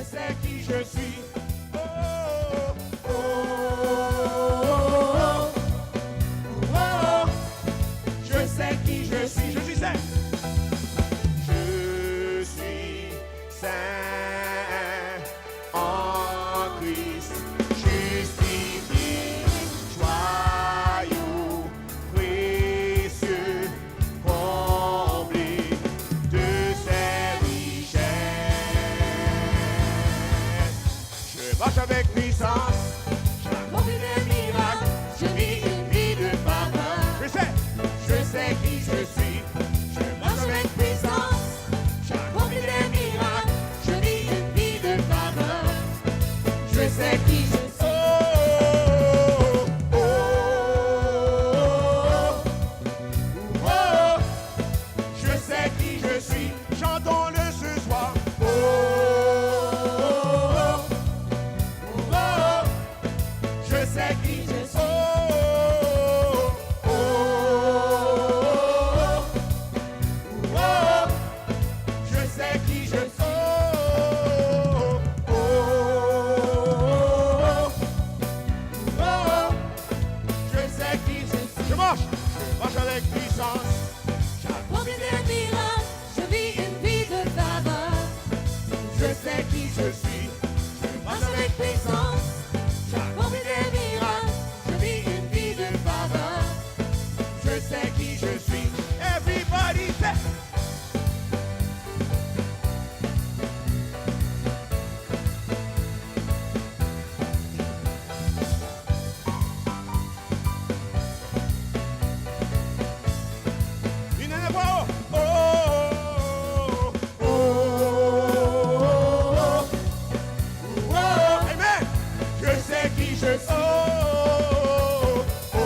sais qui je suis. Oh, oh, oh, oh, oh. Je sais qui je suis. Je suis saint. Je suis saint en Christ. Justifié, joyeux, précieux, comblé de ses richesses. Je marche avec puissance, j'accomplis des miracles, je vis une vie de faveur. Je sais qui je suis. Je marche avec puissance, j'accomplis des miracles, je vis une vie de faveur. Je sais qui je suis. Oh, oh, oh, oh, je sais qui je suis. Chantons-le ce soir. Oh, oh, oh, oh, je sais qui je suis. Oh, oh, oh, oh, je sais qui je suis. Oh, oh, oh, je sais qui je suis. Je marche avec puissance. J'accomplis des miracles, je vis une vie de faveur. Je sais qui je suis. Je marche avec puissance. J'accomplis des miracles, je vis une vie de faveur. Je sais qui je suis. Everybody say. Une dernière fois. Oh, oh, oh, oh, oh, oh, amen. Je sais qui je suis. Oh, oh,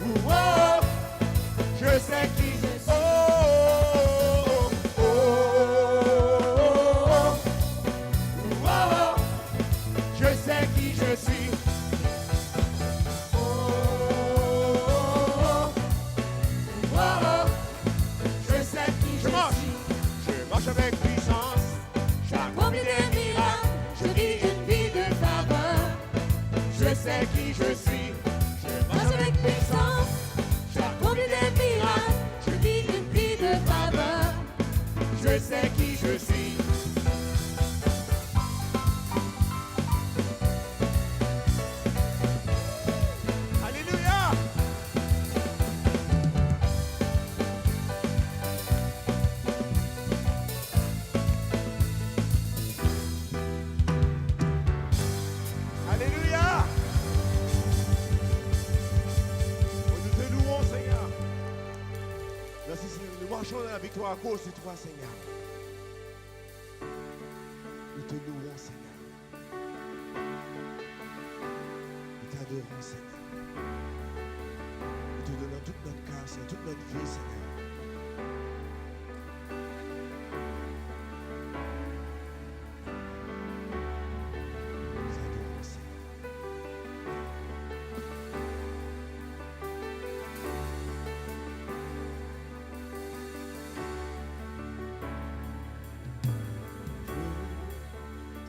oh, oh, je sais qui je suis. Oh, oh, oh, oh, je sais qui je suis. Oh, oh, oh, je sais qui je suis. Je marche avec puissance. J'accomplis des miracles. Je vis une vie de faveur. Je sais qui je suis. Je marche avec puissance. J'accomplis des miracles. Je vis une vie de faveur. Je sais qui je suis. Alléluia. Alléluia. Nous te louons, Seigneur. Merci, Seigneur. Nous marchons dans la victoire à cause de toi, Seigneur. Nous te louons, Seigneur. Nous t'adorons, Seigneur. Nous te donnons toute notre cœur, Seigneur, toute notre vie, Seigneur. Nous t'adorons, Seigneur.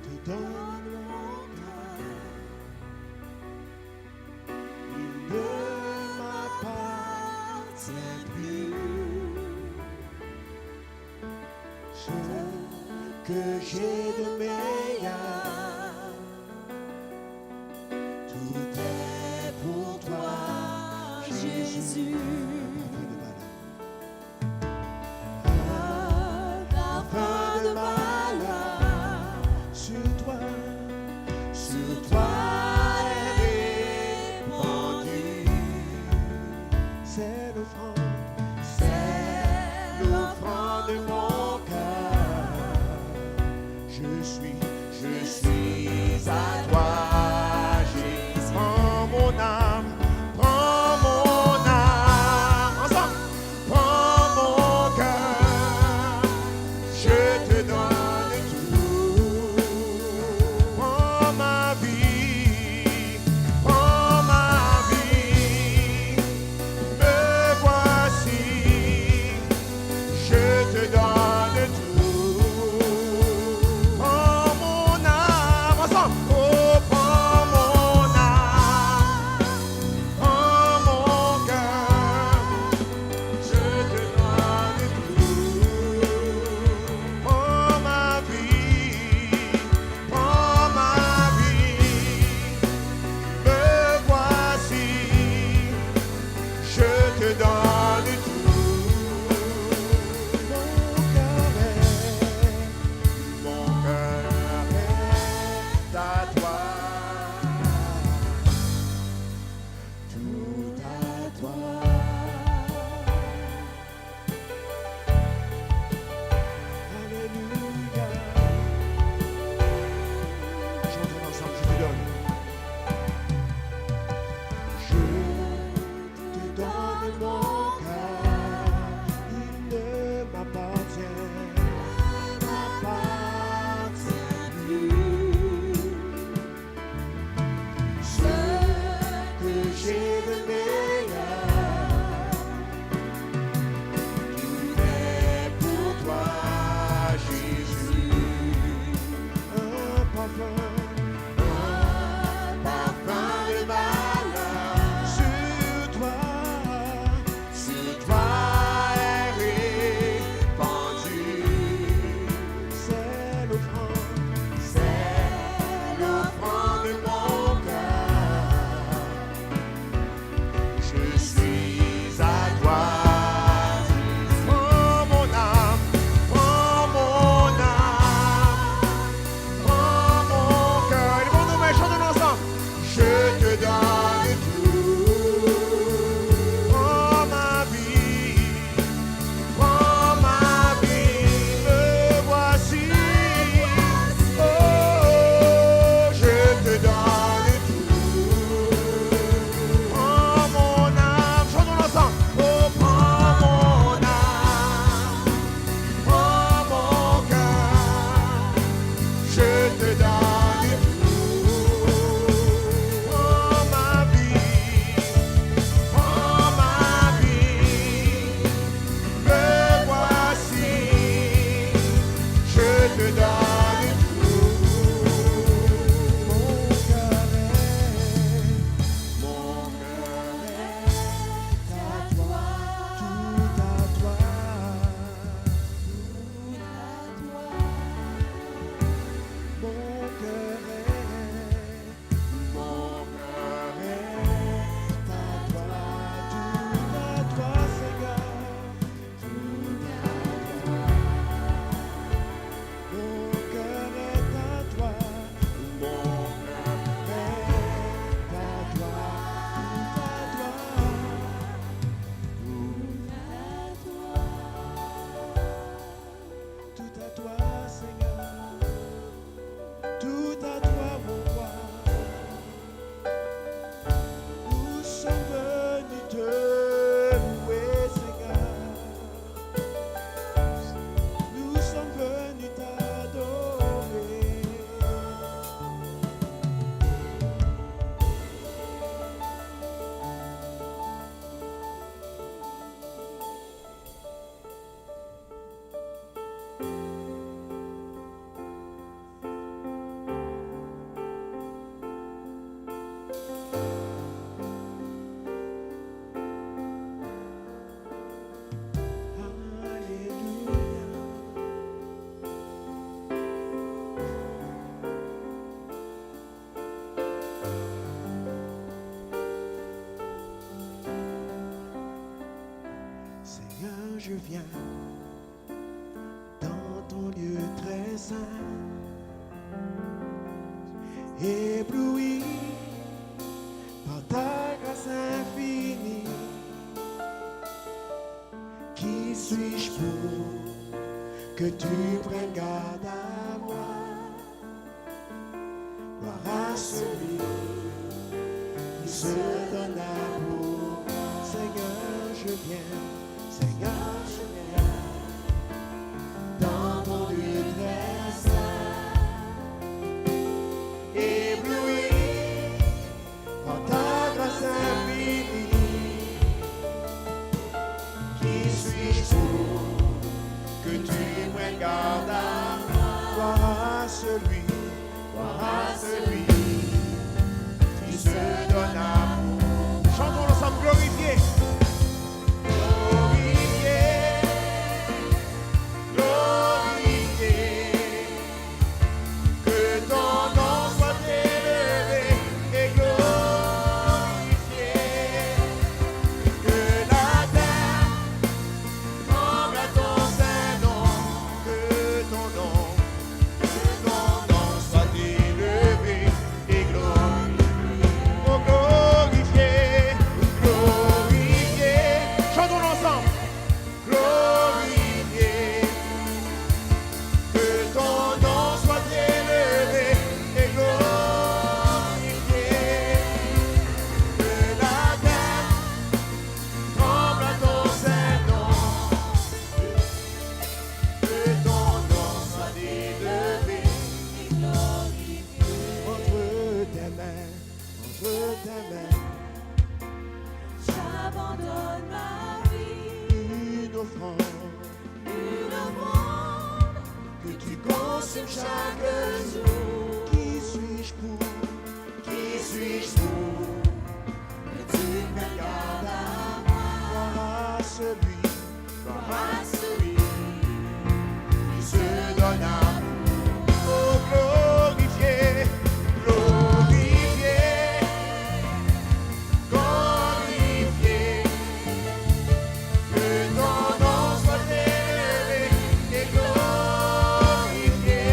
Je te donne mon cœur. Il ne m'appartient plus. Ce que j'ai de meilleur, tout est pour toi, Jésus. Parfum de malheur, sur toi est répandu. C'est l'offrande de mon cœur. Je suis à toi, Jésus. Prends mon âme, te donne tout. Mon cœur est à toi, tout à toi. Mon cœur est à toi, tout à toi, Seigneur. Mon cœur est à toi, mon cœur est à toi, tout à toi. Tout à toi, Seigneur. Tout à toi, mon roi. Nous sommes venus te louer, Seigneur. Nous sommes venus t'adorer. Seigneur, je viens dans ton lieu très saint, ébloui par ta grâce infinie. Qui suis-je pour que tu prennes garde à moi? Gloire à celui qui se donne l'amour. Seigneur, je viens. Seigneur, je viens dans ton lieu très saint, ébloui par ta grâce infinie. Qui suis-je pour que tu prennes garde à moi? Gloire à celui qui se donne amour. Chantons ensemble, glorifié. J'abandonne ma vie, Une offrande que tu consumes chaque jour. Qui suis-je pour Que tu prennes garde à moi. Gloire à celui Gloire à celui qui se donne amour. Oh, glorifié, glorifié, glorifié. Que ton nom soit élevé et glorifié.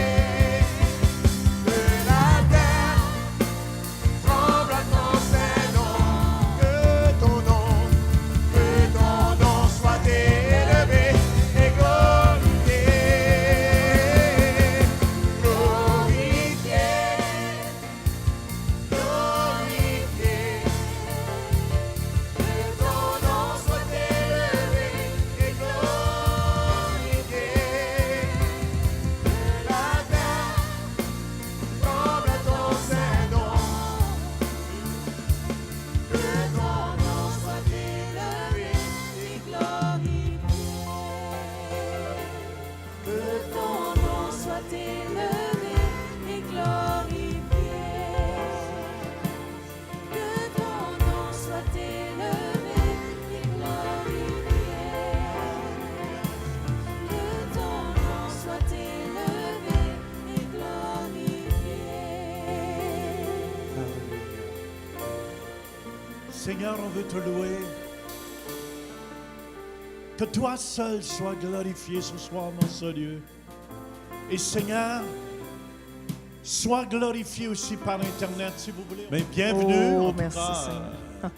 Que la terre tremble à ton saint nom. Que ton nom soit élevé et glorifié. élevé et glorifié. Que ton nom soit élevé et glorifié. Que ton nom soit élevé et glorifié. Seigneur, on veut te louer. Que toi seul sois glorifié ce soir dans ce lieu. Et Seigneur, sois glorifié aussi par Internet si vous voulez. Mais bienvenue en tout merci cas. Seigneur.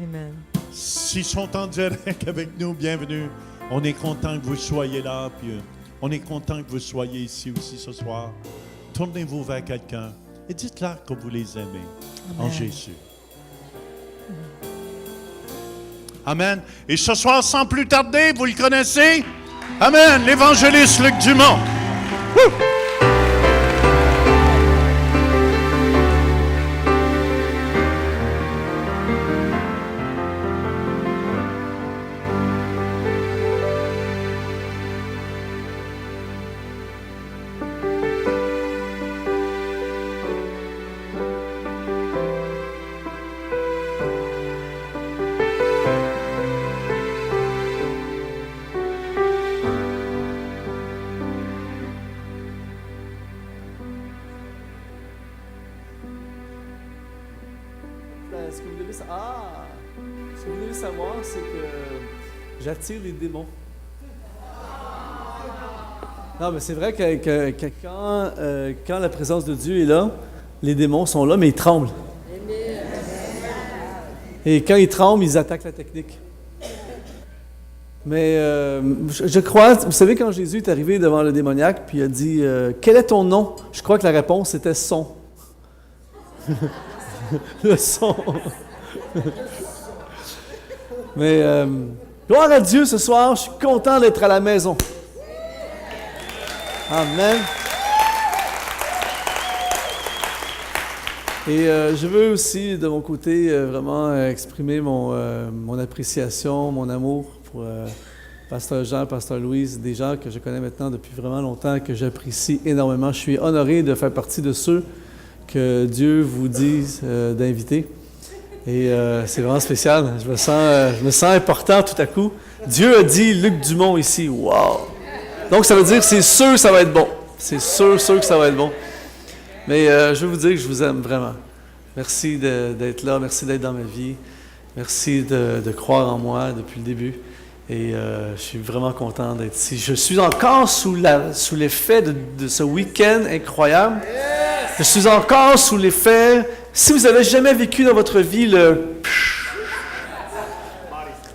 Amen. S'ils sont en direct avec nous, bienvenue. On est content que vous soyez là. Puis on est content que vous soyez ici aussi ce soir. Tournez-vous vers quelqu'un et dites-leur que vous les aimez en Amen. Jésus. Amen. Et ce soir, sans plus tarder, vous le connaissez? Amen. L'évangéliste Luc Dumont. Woo! Ce que vous devez savoir, c'est que j'attire les démons. Non, mais c'est vrai que quand la présence de Dieu est là, les démons sont là, mais ils tremblent. Et quand ils tremblent, ils attaquent la technique. Mais je crois, vous savez, quand Jésus est arrivé devant le démoniaque, puis il a dit « Quel est ton nom? » Je crois que la réponse était « Son ». Le son. Mais gloire à Dieu ce soir, je suis content d'être à la maison. Amen. Et je veux aussi, de mon côté, vraiment exprimer mon appréciation, mon amour pour Pasteur Jean, Pasteur Louise, des gens que je connais maintenant depuis vraiment longtemps, que j'apprécie énormément. Je suis honoré de faire partie de ceux que Dieu vous dise d'inviter. Et c'est vraiment spécial. Je me sens important tout à coup. Dieu a dit Luc Dumont ici. Wow! Donc ça veut dire que c'est sûr que ça va être bon. C'est sûr que ça va être bon. Mais je veux vous dire que je vous aime vraiment. Merci d'être là. Merci d'être dans ma vie. Merci de croire en moi depuis le début. Et je suis vraiment content d'être ici. Je suis encore sous l'effet de ce week-end incroyable. Je suis encore sous l'effet. Si vous n'avez jamais vécu dans votre vie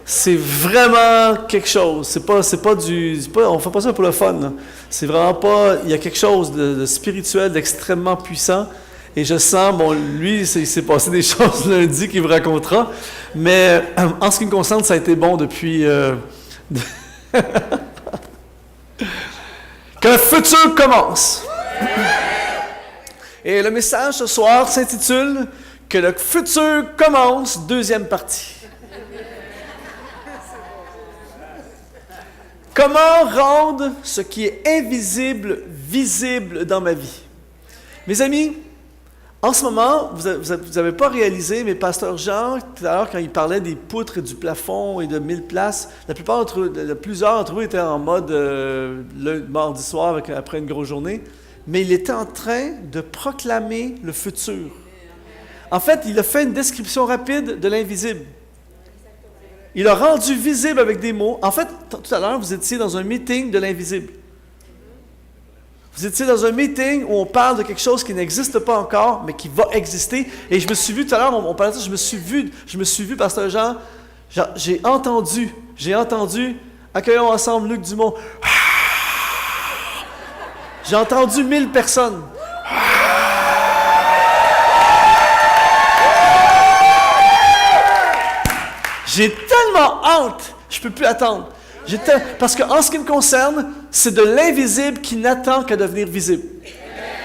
c'est vraiment quelque chose. On fait pas ça pour le fun. Là. C'est vraiment pas. Il y a quelque chose de spirituel, d'extrêmement puissant. Et je sens, lui, il s'est passé des choses lundi qu'il vous racontera. Mais en ce qui me concerne, ça a été bon depuis. Que le futur commence. Et le message ce soir s'intitule « Que le futur commence », deuxième partie. Comment rendre ce qui est invisible visible dans ma vie? Mes amis, en ce moment, vous n'avez pas réalisé, mais Pasteur Jean, tout à l'heure, quand il parlait des poutres et du plafond et de 1000 places, plusieurs d'entre vous étaient en mode le mardi soir après une grosse journée. Mais il était en train de proclamer le futur. En fait, il a fait une description rapide de l'invisible. Il a rendu visible avec des mots. En fait, tout à l'heure, vous étiez dans un meeting de l'invisible. Vous étiez dans un meeting où on parle de quelque chose qui n'existe pas encore, mais qui va exister. Et je me suis vu, tout à l'heure, on parlait de ça, je me suis vu, Pasteur Jean, j'ai entendu, accueillons ensemble Luc Dumont. J'ai entendu 1000 personnes. J'ai tellement hâte, je ne peux plus attendre. Parce qu'en ce qui me concerne, c'est de l'invisible qui n'attend qu'à devenir visible.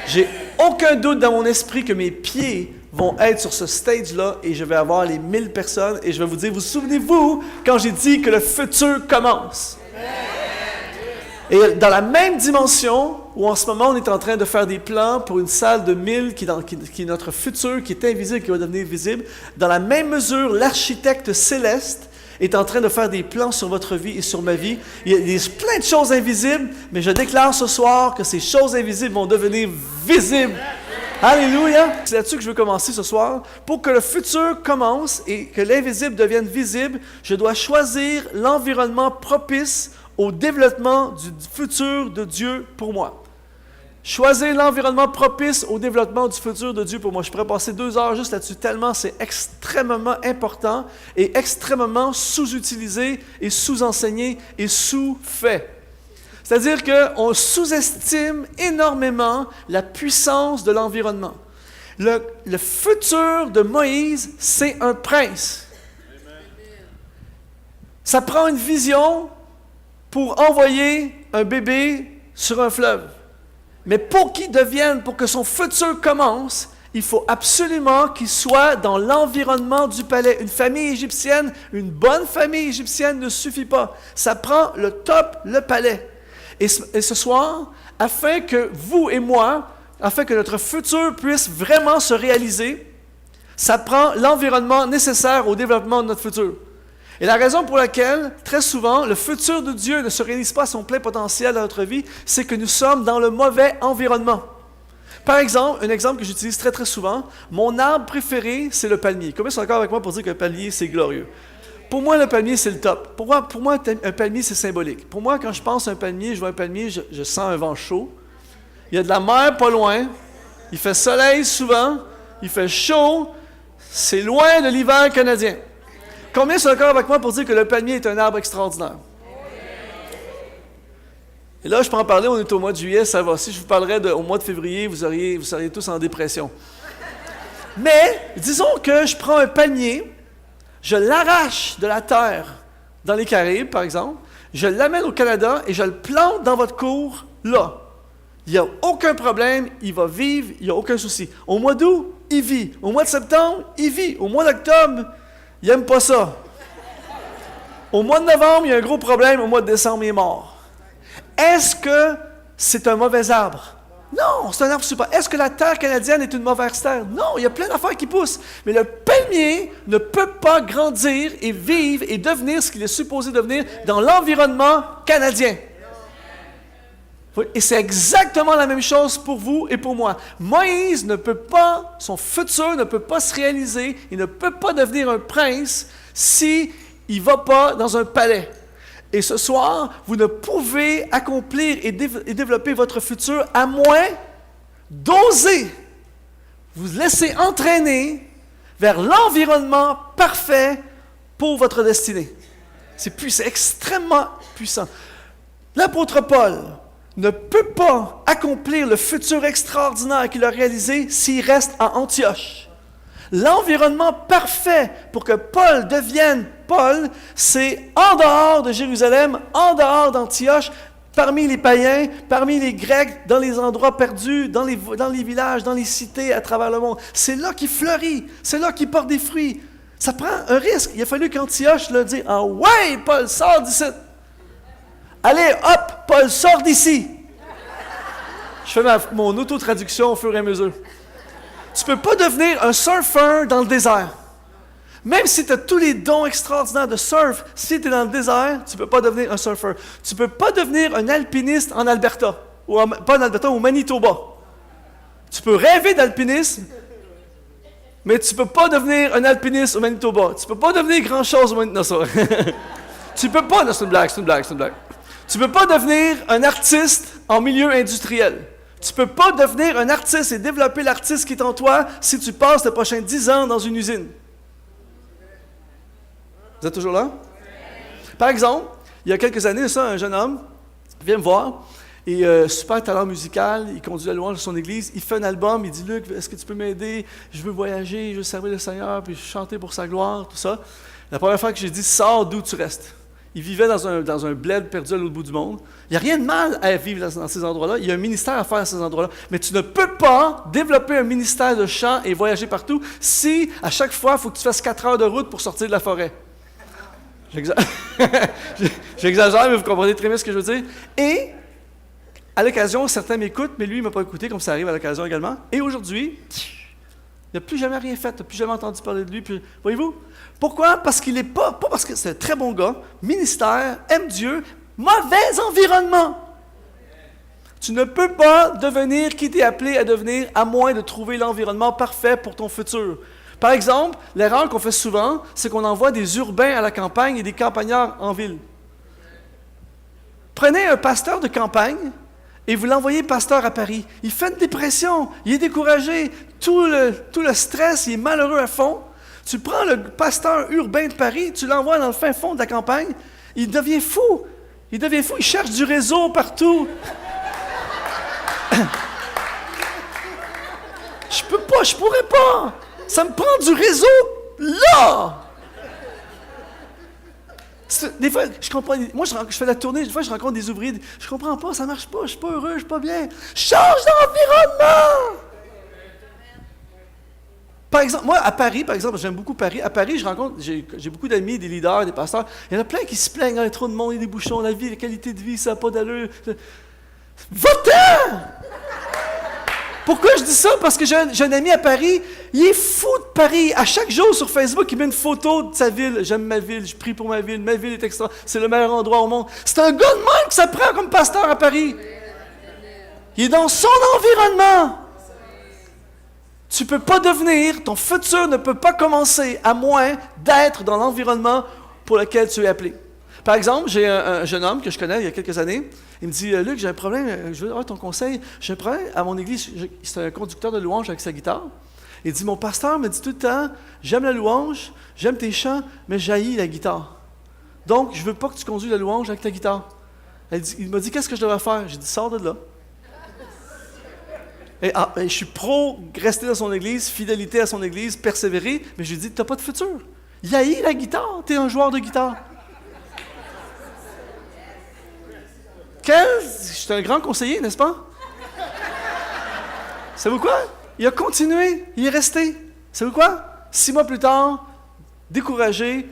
J'ai aucun doute dans mon esprit que mes pieds vont être sur ce stage-là et je vais avoir les 1000 personnes et je vais vous dire, vous souvenez-vous quand j'ai dit que le futur commence? Et dans la même dimension, où en ce moment on est en train de faire des plans pour une salle de 1000 qui est notre futur, qui est invisible, qui va devenir visible, dans la même mesure, l'architecte céleste est en train de faire des plans sur votre vie et sur ma vie. Il y a plein de choses invisibles, mais je déclare ce soir que ces choses invisibles vont devenir visibles. Alléluia! C'est là-dessus que je veux commencer ce soir. Pour que le futur commence et que l'invisible devienne visible, je dois choisir l'environnement propice au développement du futur de Dieu pour moi. Choisir l'environnement propice au développement du futur de Dieu pour moi. Je pourrais passer 2 heures juste là-dessus, tellement c'est extrêmement important et extrêmement sous-utilisé et sous-enseigné et sous-fait. C'est-à-dire qu'on sous-estime énormément la puissance de l'environnement. Le futur de Moïse, c'est un prince. Ça prend une vision pour envoyer un bébé sur un fleuve. Mais pour que son futur commence, il faut absolument qu'il soit dans l'environnement du palais. Une famille égyptienne, une bonne famille égyptienne ne suffit pas. Ça prend le top, le palais. Et ce soir, afin que vous et moi, afin que notre futur puisse vraiment se réaliser, ça prend l'environnement nécessaire au développement de notre futur. Et la raison pour laquelle, très souvent, le futur de Dieu ne se réalise pas à son plein potentiel dans notre vie, c'est que nous sommes dans le mauvais environnement. Par exemple, un exemple que j'utilise très très souvent, mon arbre préféré, c'est le palmier. Combien sont d'accord avec moi pour dire que le palmier, c'est glorieux? Pour moi, le palmier, c'est le top. Pour moi, un palmier, c'est symbolique. Pour moi, quand je pense à un palmier, je vois un palmier, je sens un vent chaud. Il y a de la mer pas loin. Il fait soleil souvent. Il fait chaud. C'est loin de l'hiver canadien. Combien sont d'accord avec moi pour dire que le palmier est un arbre extraordinaire? Et là, je peux en parler, on est au mois de juillet, ça va. Si je vous parlerais au mois de février, vous seriez tous en dépression. Mais, disons que je prends un palmier, je l'arrache de la terre dans les Caraïbes, par exemple, je l'amène au Canada et je le plante dans votre cour, là. Il n'y a aucun problème, il va vivre, il n'y a aucun souci. Au mois d'août, il vit. Au mois de septembre, il vit. Au mois d'octobre, il n'aime pas ça. Au mois de novembre, il y a un gros problème. Au mois de décembre, il est mort. Est-ce que c'est un mauvais arbre? Non, c'est un arbre super. Est-ce que la terre canadienne est une mauvaise terre? Non, il y a plein d'affaires qui poussent. Mais le palmier ne peut pas grandir et vivre et devenir ce qu'il est supposé devenir dans l'environnement canadien. Et c'est exactement la même chose pour vous et pour moi. Moïse ne peut pas, son futur ne peut pas se réaliser, il ne peut pas devenir un prince s'il ne va pas dans un palais. Et ce soir, vous ne pouvez accomplir et développer votre futur à moins d'oser vous laisser entraîner vers l'environnement parfait pour votre destinée. C'est extrêmement puissant. L'apôtre Paul ne peut pas accomplir le futur extraordinaire qu'il a réalisé s'il reste à Antioche. L'environnement parfait pour que Paul devienne Paul, c'est en dehors de Jérusalem, en dehors d'Antioche, parmi les païens, parmi les Grecs, dans les endroits perdus, dans les villages, dans les cités à travers le monde. C'est là qu'il fleurit, c'est là qu'il porte des fruits. Ça prend un risque. Il a fallu qu'Antioche le dise « Ah ouais, Paul, sors d'ici! » Allez, hop, Paul, sors d'ici! Je fais mon auto-traduction au fur et à mesure. Tu ne peux pas devenir un surfeur dans le désert. Même si tu as tous les dons extraordinaires de surf, si tu es dans le désert, tu ne peux pas devenir un surfeur. Tu ne peux pas devenir un alpiniste en Alberta, pas en Alberta, au Manitoba. Tu peux rêver d'alpinisme, mais tu ne peux pas devenir un alpiniste au Manitoba. Tu ne peux pas devenir grand-chose au Manitoba. Tu ne peux pas... Non, c'est une blague. Tu ne peux pas devenir un artiste en milieu industriel. Tu ne peux pas devenir un artiste et développer l'artiste qui est en toi si tu passes les prochains 10 ans dans une usine. Vous êtes toujours là? Par exemple, il y a quelques années, un jeune homme vient me voir, et super talent musical, il conduit la louange de son église, il fait un album, il dit « Luc, est-ce que tu peux m'aider? Je veux voyager, je veux servir le Seigneur, puis chanter pour sa gloire, tout ça. » La première fois que j'ai dit « Sors d'où tu restes. » Il vivait dans un bled perdu à l'autre bout du monde. Il n'y a rien de mal à vivre dans ces endroits-là. Il y a un ministère à faire à ces endroits-là. Mais tu ne peux pas développer un ministère de chant et voyager partout si, à chaque fois, il faut que tu fasses 4 heures de route pour sortir de la forêt. J'exagère, mais vous comprenez très bien ce que je veux dire. Et à l'occasion, certains m'écoutent, mais lui, il ne m'a pas écouté, comme ça arrive à l'occasion également. Et aujourd'hui, il n'a plus jamais rien fait, il n'a plus jamais entendu parler de lui. Puis, voyez-vous? Pourquoi? Parce qu'il n'est pas parce que c'est un très bon gars, ministère, aime Dieu, mauvais environnement. Tu ne peux pas devenir qui t'es appelé à devenir à moins de trouver l'environnement parfait pour ton futur. Par exemple, l'erreur qu'on fait souvent, c'est qu'on envoie des urbains à la campagne et des campagnards en ville. Prenez un pasteur de campagne et vous l'envoyez pasteur à Paris. Il fait une dépression, il est découragé, tout le stress, il est malheureux à fond. Tu prends le pasteur urbain de Paris, tu l'envoies dans le fin fond de la campagne, il devient fou. Il cherche du réseau partout. Je pourrais pas. Ça me prend du réseau là. Des fois, je comprends. Moi, je fais la tournée. Des fois, je rencontre des ouvriers. Je comprends pas, ça marche pas. Je suis pas heureux, je suis pas bien. Change d'environnement. Par exemple, moi, à Paris, j'aime beaucoup Paris. À Paris, j'ai beaucoup d'amis, des leaders, des pasteurs. Il y en a plein qui se plaignent. Il y a trop de monde, il y a des bouchons, la vie, la qualité de vie, ça n'a pas d'allure. Va-t'en! Pourquoi je dis ça? Parce que j'ai un ami à Paris, il est fou de Paris. À chaque jour sur Facebook, il met une photo de sa ville. J'aime ma ville, je prie pour ma ville est extra. C'est le meilleur endroit au monde. C'est un gars de même que ça prend comme pasteur à Paris. Il est dans son environnement. Tu ne peux pas devenir, ton futur ne peut pas commencer à moins d'être dans l'environnement pour lequel tu es appelé. Par exemple, j'ai un jeune homme que je connais il y a quelques années. Il me dit, Luc, j'ai un problème, je veux avoir ton conseil. J'ai un problème à mon église, c'est un conducteur de louange avec sa guitare. Il dit, mon pasteur me dit tout le temps, j'aime la louange, j'aime tes chants, mais j'haïs la guitare. Donc, je ne veux pas que tu conduis la louange avec ta guitare. Il m'a dit, qu'est-ce que je devrais faire? J'ai dit, sors de là. Et je suis pro rester dans son église, fidélité à son église, persévérer, mais je lui ai dit, tu n'as pas de futur. Il haït la guitare, tu es un joueur de guitare. J'étais un grand conseiller, n'est-ce pas? Savez-vous quoi? Il a continué, il est resté. Savez-vous quoi? 6 mois plus tard, découragé,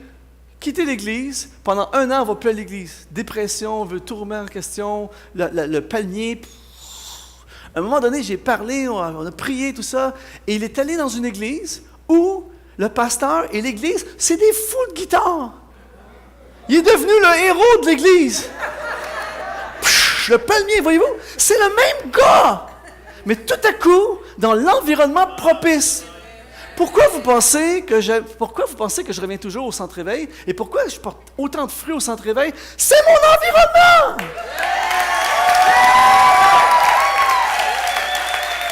quitté l'Église. Pendant 1 an, on ne va plus à l'Église. Dépression, on veut tout remettre en question, le palmier. À un moment donné, j'ai parlé, on a prié, tout ça, et il est allé dans une église où le pasteur et l'église, c'est des fous de guitare. Il est devenu le héros de l'église. Le palmier, voyez-vous, c'est le même gars, mais tout à coup, dans l'environnement propice. Pourquoi vous pensez que je reviens toujours au centre-éveil et pourquoi je porte autant de fruits au centre-éveil? C'est mon environnement!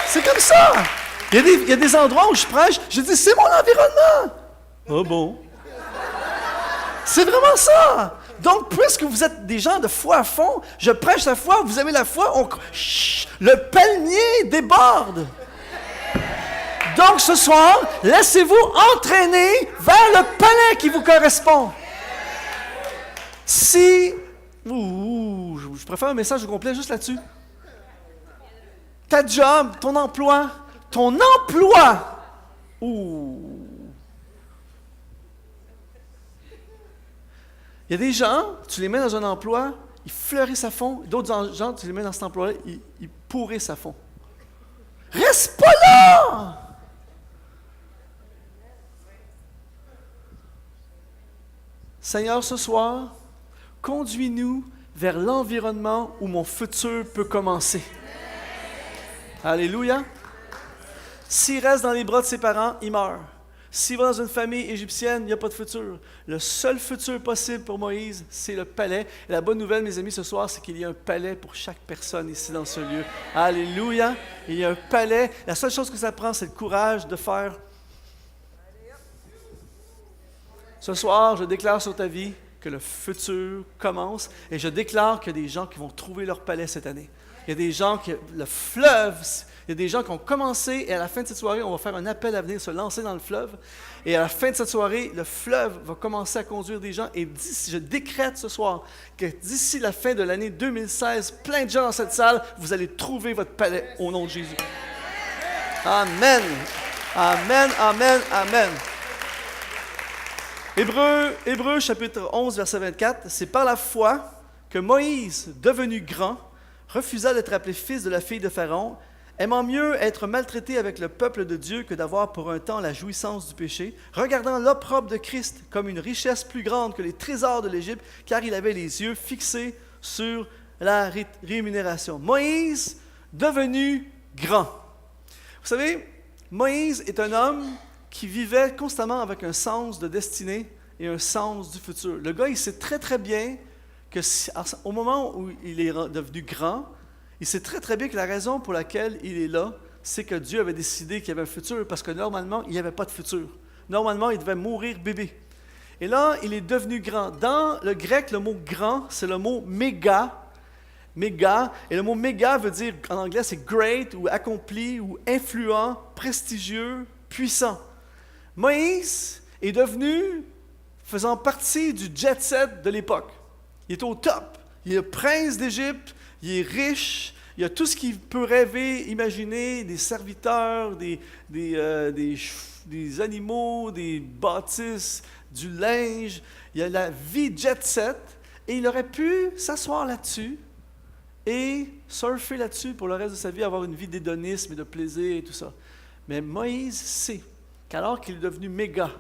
C'est comme ça. Il y a des endroits où je prêche, je dis, c'est mon environnement. Ah bon? C'est vraiment ça. Donc, puisque vous êtes des gens de foi à fond, je prêche la foi, vous avez la foi, le palmier déborde. Donc, ce soir, laissez-vous entraîner vers le palais qui vous correspond. Si... je préfère un message au complet juste là-dessus. Ta job, ton emploi. Il y a des gens, tu les mets dans un emploi, ils fleurissent à fond. D'autres gens, tu les mets dans cet emploi-là, ils pourrissent à fond. Reste pas là! Seigneur, ce soir, conduis-nous vers l'environnement où mon futur peut commencer. Alléluia. S'il reste dans les bras de ses parents, il meurt. S'il va dans une famille égyptienne, il n'y a pas de futur. Le seul futur possible pour Moïse, c'est le palais. Et la bonne nouvelle, mes amis, ce soir, c'est qu'il y a un palais pour chaque personne ici dans ce lieu. Alléluia. Il y a un palais. La seule chose que ça prend, c'est le courage de faire. Ce soir, je déclare sur ta vie que le futur commence et je déclare qu'il y a des gens qui vont trouver leur palais cette année. Il y a des gens le fleuve, il y a des gens qui ont commencé et à la fin de cette soirée, on va faire un appel à venir se lancer dans le fleuve. Et à la fin de cette soirée, le fleuve va commencer à conduire des gens. Et je décrète ce soir que d'ici la fin de l'année 2016, plein de gens dans cette salle, vous allez trouver votre palais au nom de Jésus. Amen. Amen, amen, amen. Hébreux chapitre 11, verset 24, c'est par la foi que Moïse, devenu grand, refusa d'être appelé fils de la fille de Pharaon, aimant mieux être maltraité avec le peuple de Dieu que d'avoir pour un temps la jouissance du péché, regardant l'opprobre de Christ comme une richesse plus grande que les trésors de l'Égypte, car il avait les yeux fixés sur la rémunération. Moïse, devenu grand. Vous savez, Moïse est un homme qui vivait constamment avec un sens de destinée et un sens du futur. Le gars, il sait très très bien que au moment où il est devenu grand, il sait très très bien que la raison pour laquelle il est là, c'est que Dieu avait décidé qu'il y avait un futur, parce que normalement, il n'y avait pas de futur. Normalement, il devait mourir bébé. Et là, il est devenu grand. Dans le grec, le mot grand, c'est le mot méga. Méga. Et le mot méga veut dire, en anglais, c'est great, ou accompli, ou influent, prestigieux, puissant. Moïse est devenu, faisant partie du jet set de l'époque. Il est au top. Il est le prince d'Égypte. Il est riche, il a tout ce qu'il peut rêver, imaginer, des serviteurs, des animaux, des bâtisses, du linge. Il a la vie jet set et il aurait pu s'asseoir là-dessus et surfer là-dessus pour le reste de sa vie, avoir une vie d'hédonisme et de plaisir et tout ça. Mais Moïse sait qu'alors qu'il est devenu méga,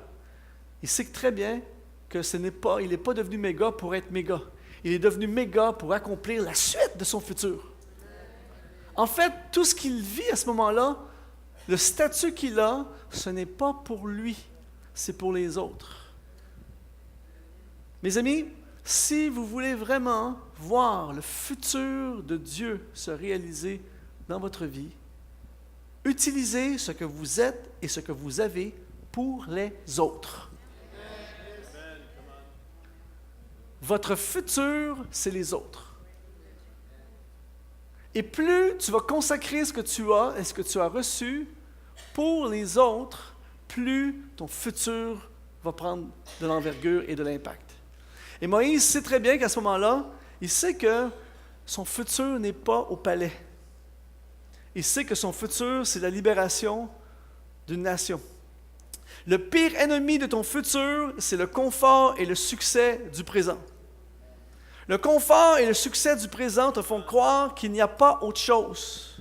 il sait très bien que il n'est pas devenu méga pour être méga. Il est devenu méga pour accomplir la suite de son futur. En fait, tout ce qu'il vit à ce moment-là, le statut qu'il a, ce n'est pas pour lui, c'est pour les autres. Mes amis, si vous voulez vraiment voir le futur de Dieu se réaliser dans votre vie, utilisez ce que vous êtes et ce que vous avez pour les autres. Votre futur, c'est les autres. Et plus tu vas consacrer ce que tu as et ce que tu as reçu pour les autres, plus ton futur va prendre de l'envergure et de l'impact. Et Moïse sait très bien qu'à ce moment-là, il sait que son futur n'est pas au palais. Il sait que son futur, c'est la libération d'une nation. Le pire ennemi de ton futur, c'est le confort et le succès du présent. Le confort et le succès du présent te font croire qu'il n'y a pas autre chose.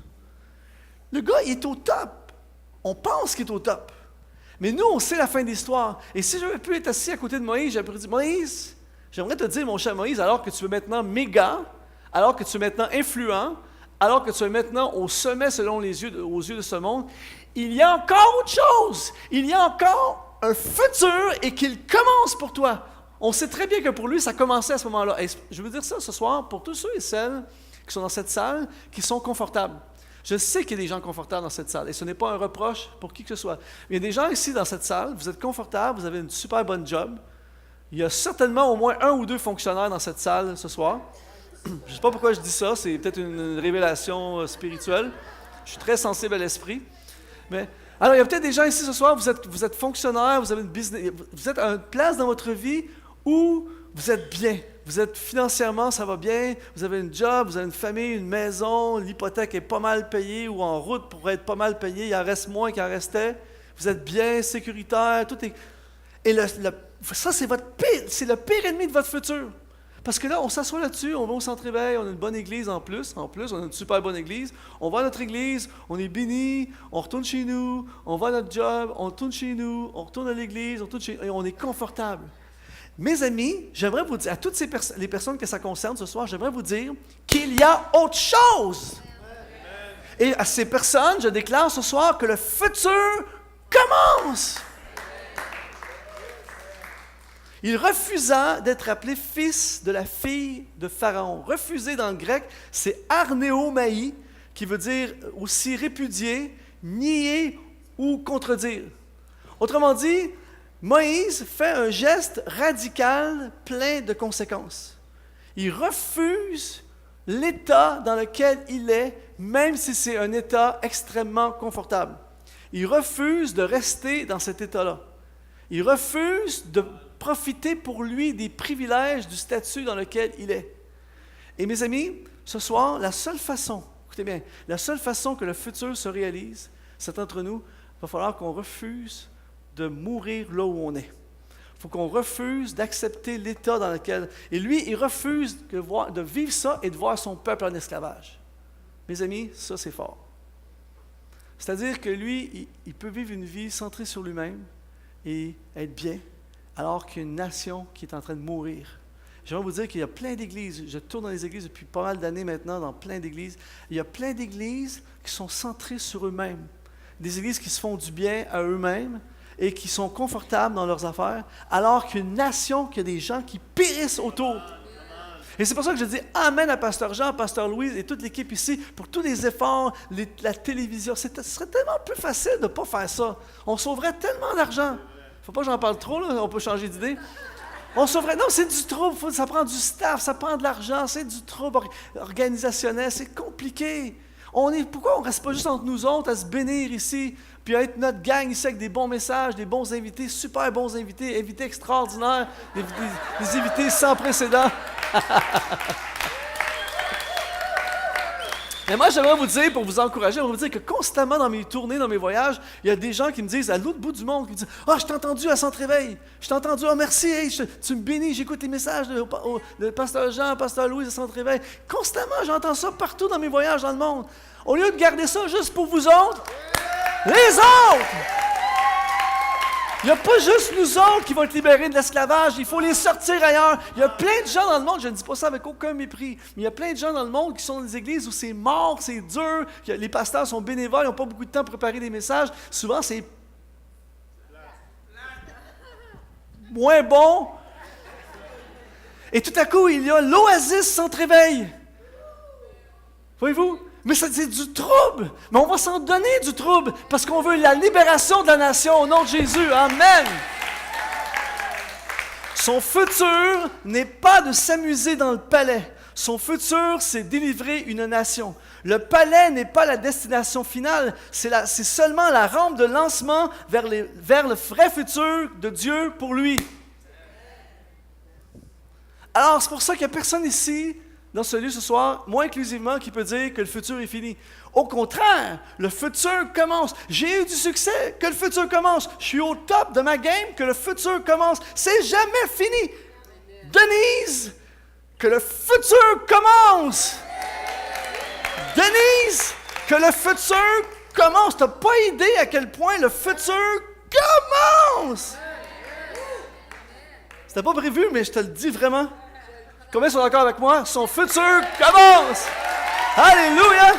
Le gars, il est au top. On pense qu'il est au top. Mais nous, on sait la fin de l'histoire. Et si j'avais pu être assis à côté de Moïse, j'aurais dit, Moïse, j'aimerais te dire, mon cher Moïse, alors que tu es maintenant méga, alors que tu es maintenant influent, alors que tu es maintenant au sommet selon aux yeux de ce monde, il y a encore autre chose. Il y a encore un futur et qu'il commence pour toi. On sait très bien que pour lui, ça commençait à ce moment-là. Et je veux dire ça ce soir pour tous ceux et celles qui sont dans cette salle, qui sont confortables. Je sais qu'il y a des gens confortables dans cette salle, et ce n'est pas un reproche pour qui que ce soit. Il y a des gens ici dans cette salle, vous êtes confortables, vous avez une super bonne job. Il y a certainement au moins 1 ou 2 fonctionnaires dans cette salle ce soir. Je ne sais pas pourquoi je dis ça, c'est peut-être une révélation spirituelle. Je suis très sensible à l'esprit. Mais alors, il y a peut-être des gens ici ce soir, vous êtes fonctionnaire, vous avez une business, vous êtes à une place dans votre vie où vous êtes bien. Vous êtes financièrement, ça va bien, vous avez une job, vous avez une famille, une maison, l'hypothèque est pas mal payée ou en route pour être pas mal payée, il en reste moins qu'il en restait. Vous êtes bien, sécuritaire, tout est... Et ça, c'est le pire ennemi de votre futur. Parce que là, on s'assoit là-dessus, on va au centre-éveil, on a une bonne église en plus, on a une super bonne église. On va à notre église, on est béni, on retourne chez nous, on va à notre job, on retourne chez nous, on retourne à l'église, on retourne chez nous, et on est confortable. Mes amis, j'aimerais vous dire, à toutes les personnes que ça concerne ce soir, j'aimerais vous dire qu'il y a autre chose. Et à ces personnes, je déclare ce soir que le futur commence. Il refusa d'être appelé fils de la fille de Pharaon. Refuser dans le grec, c'est arnéomai, qui veut dire aussi répudier, nier ou contredire. Autrement dit, Moïse fait un geste radical plein de conséquences. Il refuse l'état dans lequel il est, même si c'est un état extrêmement confortable. Il refuse de rester dans cet état-là. Il refuse de profiter pour lui des privilèges du statut dans lequel il est. Et mes amis, ce soir, la seule façon que le futur se réalise, c'est entre nous, il va falloir qu'on refuse de mourir là où on est. Il faut qu'on refuse d'accepter l'état dans lequel... Et lui, il refuse de vivre ça et de voir son peuple en esclavage. Mes amis, ça c'est fort. C'est-à-dire que lui, il peut vivre une vie centrée sur lui-même et être bien, alors qu'il y a une nation qui est en train de mourir. J'aimerais vous dire qu'il y a plein d'églises, je tourne dans les églises depuis pas mal d'années maintenant, dans plein d'églises, il y a plein d'églises qui sont centrées sur eux-mêmes. Des églises qui se font du bien à eux-mêmes et qui sont confortables dans leurs affaires, alors qu'il y a une nation, qu'il y a des gens qui périssent autour. Et c'est pour ça que je dis amen à Pasteur Jean, Pasteur Louise et toute l'équipe ici pour tous les efforts, la télévision. Ce serait tellement plus facile de ne pas faire ça. On sauverait tellement d'argent. Il ne faut pas que j'en parle trop, là, on peut changer d'idée. On sauverait. Non, c'est du trouble, ça prend du staff, ça prend de l'argent, c'est du trouble organisationnel, c'est compliqué. Pourquoi on ne reste pas juste entre nous autres à se bénir ici, puis à être notre gang ici avec des bons messages, des bons invités, super bons invités, invités extraordinaires, des invités sans précédent. Mais moi, j'aimerais vous dire, pour vous encourager, j'aimerais vous dire que constamment dans mes tournées, dans mes voyages, il y a des gens qui me disent, à l'autre bout du monde, qui me disent « Ah, je t'ai entendu à Centre-Éveil, je t'ai entendu, oh merci, hey, tu me bénis, j'écoute tes messages de Pasteur Jean, Pasteur Louis à Centre-Éveil. » Constamment, j'entends ça partout dans mes voyages dans le monde. Au lieu de garder ça juste pour vous autres, les autres! Il n'y a pas juste nous autres qui vont être libérés de l'esclavage, il faut les sortir ailleurs. Il y a plein de gens dans le monde, je ne dis pas ça avec aucun mépris, mais il y a plein de gens dans le monde qui sont dans des églises où c'est mort, c'est dur, les pasteurs sont bénévoles, ils n'ont pas beaucoup de temps pour préparer des messages. Souvent, c'est moins bon. Et tout à coup, il y a l'Oasis Centre-Éveil. Voyez-vous? Mais c'est du trouble. Mais on va s'en donner du trouble parce qu'on veut la libération de la nation au nom de Jésus. Amen. Son futur n'est pas de s'amuser dans le palais. Son futur, c'est délivrer une nation. Le palais n'est pas la destination finale. C'est seulement la rampe de lancement vers le vrai futur de Dieu pour lui. Alors, c'est pour ça qu'il n'y a personne ici dans ce lieu ce soir, moi inclusivement, qui peut dire que le futur est fini. Au contraire, le futur commence. J'ai eu du succès, que le futur commence. Je suis au top de ma game, que le futur commence. C'est jamais fini. Denise, que le futur commence. Denise, que le futur commence. Tu n'as pas idée à quel point le futur commence. C'était pas prévu, mais je te le dis vraiment. Combien sont d'accord avec moi? Son futur commence! Alléluia!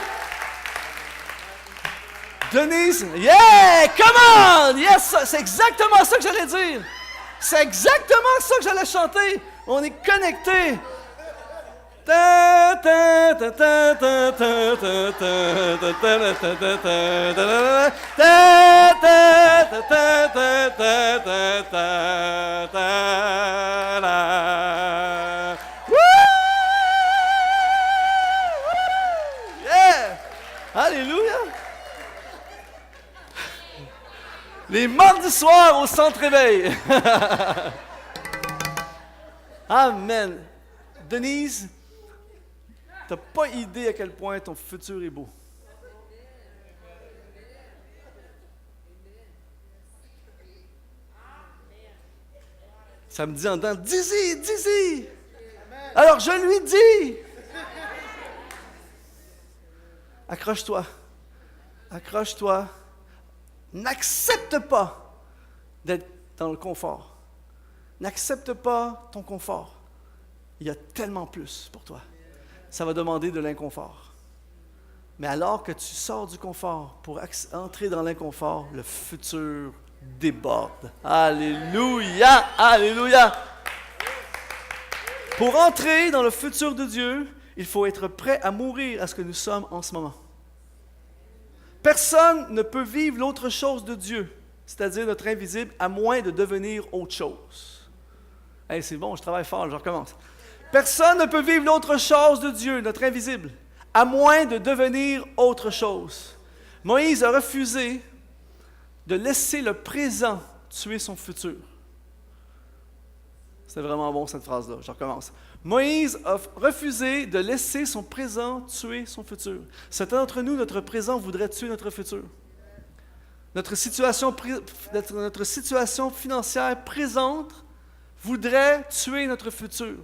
Denise, yeah! Come on! Yes! C'est exactement ça que j'allais dire! C'est exactement ça que j'allais chanter! On est connectés! Alléluia! Les mardis soirs au Centre-Éveil. Amen. Denise, tu n'as pas idée à quel point ton futur est beau. Ça me dit en dedans, dis-y, dis-y. Alors je lui dis. Accroche-toi. Accroche-toi. N'accepte pas d'être dans le confort. N'accepte pas ton confort. Il y a tellement plus pour toi. Ça va demander de l'inconfort. Mais alors que tu sors du confort pour entrer dans l'inconfort, le futur déborde. Alléluia! Alléluia! Pour entrer dans le futur de Dieu, il faut être prêt à mourir à ce que nous sommes en ce moment. Personne ne peut vivre l'autre chose de Dieu, c'est-à-dire notre invisible, à moins de devenir autre chose. Hey, c'est bon, je travaille fort, je recommence. Personne ne peut vivre l'autre chose de Dieu, notre invisible, à moins de devenir autre chose. Moïse a refusé de laisser le présent tuer son futur. C'est vraiment bon cette phrase-là, je recommence. Moïse a refusé de laisser son présent tuer son futur. Certains d'entre nous, notre présent voudrait tuer notre futur. Notre situation financière présente voudrait tuer notre futur.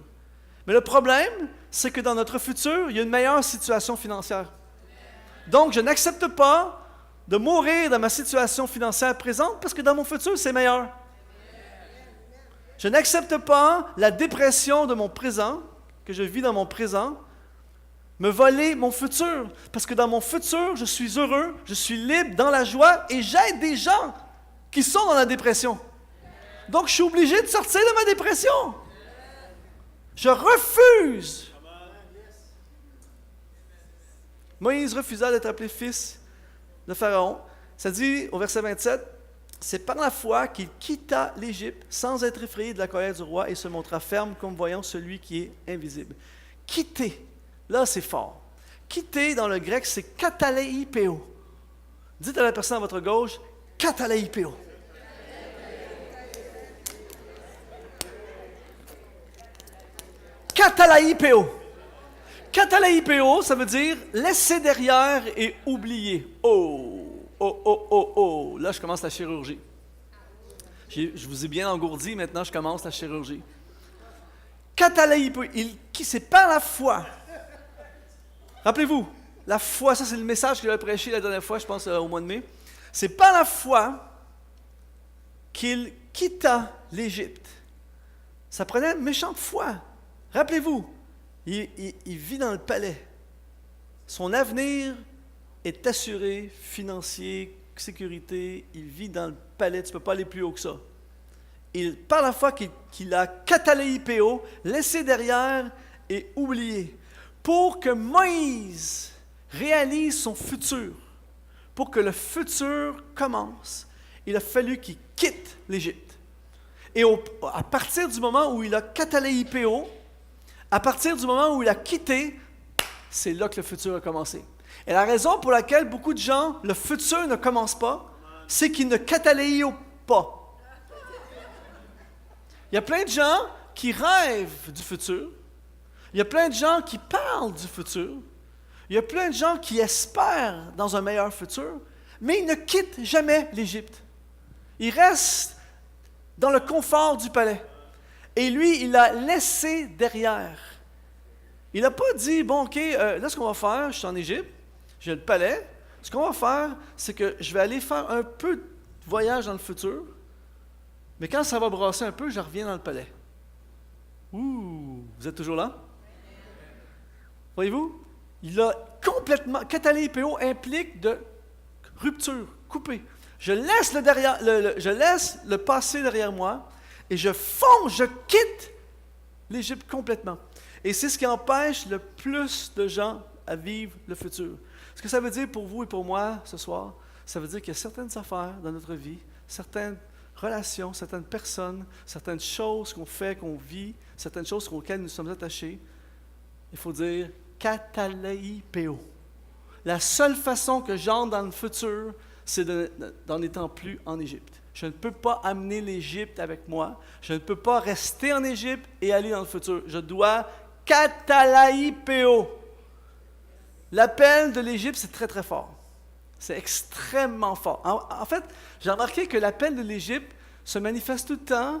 Mais le problème, c'est que dans notre futur, il y a une meilleure situation financière. Donc, je n'accepte pas de mourir dans ma situation financière présente parce que dans mon futur, c'est meilleur. Je n'accepte pas la dépression de mon présent, que je vis dans mon présent, me voler mon futur. Parce que dans mon futur, je suis heureux, je suis libre, dans la joie, et j'aide des gens qui sont dans la dépression. Donc, je suis obligé de sortir de ma dépression. Je refuse. Moïse refusa d'être appelé fils de Pharaon. Ça dit au verset 27, « C'est par la foi qu'il quitta l'Égypte sans être effrayé de la colère du roi et se montra ferme comme voyant celui qui est invisible. » Quitter, là c'est fort. Quitter dans le grec, c'est kataleipeo. Dites à la personne à votre gauche, kataleipeo. Katalaipeo. Katalaipeo, ça veut dire laisser derrière et oublier. Oh. Là, je commence la chirurgie. Je vous ai bien engourdi, maintenant je commence la chirurgie. Katalaipeo, c'est par la foi. Rappelez-vous, la foi, ça c'est le message qu'il a prêché la dernière fois, je pense au mois de mai. C'est par la foi qu'il quitta l'Égypte. Ça prenait une méchante foi. Rappelez-vous, il vit dans le palais. Son avenir est assuré, financier, sécurité. Il vit dans le palais, tu ne peux pas aller plus haut que ça. Par la foi qu'il a kataleipeo, laissé derrière et oublié, pour que Moïse réalise son futur, pour que le futur commence, il a fallu qu'il quitte l'Égypte. Et à partir du moment où il a kataleipeo, à partir du moment où il a quitté, c'est là que le futur a commencé. Et la raison pour laquelle beaucoup de gens, le futur ne commence pas, c'est qu'ils ne kataleio pas. Il y a plein de gens qui rêvent du futur. Il y a plein de gens qui parlent du futur. Il y a plein de gens qui espèrent dans un meilleur futur, mais ils ne quittent jamais l'Égypte. Ils restent dans le confort du palais. Et lui, il a laissé derrière. Il n'a pas dit, bon, OK, là, ce qu'on va faire, je suis en Égypte, j'ai le palais. Ce qu'on va faire, c'est que je vais aller faire un peu de voyage dans le futur, mais quand ça va brasser un peu, je reviens dans le palais. Ouh, vous êtes toujours là? Voyez-vous? Il a complètement... Kataleipeo implique de rupture, couper. Je laisse le passé derrière moi et je fonce, je quitte l'Égypte complètement. Et c'est ce qui empêche le plus de gens à vivre le futur. Ce que ça veut dire pour vous et pour moi ce soir, ça veut dire qu'il y a certaines affaires dans notre vie, certaines relations, certaines personnes, certaines choses qu'on fait, qu'on vit, certaines choses auxquelles nous sommes attachés. Il faut dire kataleipeo. La seule façon que j'entre dans le futur, c'est d'en étant plus en Égypte. Je ne peux pas amener l'Égypte avec moi. Je ne peux pas rester en Égypte et aller dans le futur. Je dois kataleipeo. L'appel de l'Égypte, c'est très, très fort. C'est extrêmement fort. En fait, j'ai remarqué que l'appel de l'Égypte se manifeste tout le temps.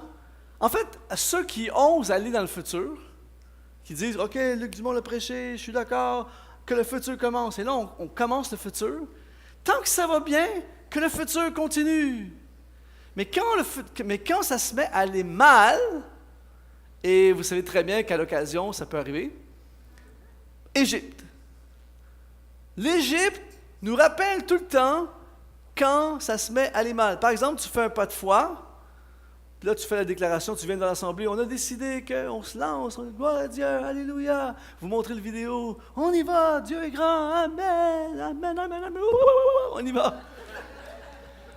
En fait, à ceux qui osent aller dans le futur, qui disent « OK, Luc Dumont l'a prêché, je suis d'accord, que le futur commence. » Et là, on commence le futur. Tant que ça va bien, que le futur continue. Mais quand ça se met à aller mal, et vous savez très bien qu'à l'occasion, ça peut arriver, Égypte. L'Égypte nous rappelle tout le temps quand ça se met à aller mal. Par exemple, tu fais un pas de foi, puis là tu fais la déclaration, tu viens de l'Assemblée, on a décidé qu'on se lance, gloire à Dieu, alléluia. Vous montrez la vidéo, on y va, Dieu est grand, amen, amen, amen, amen, on y va.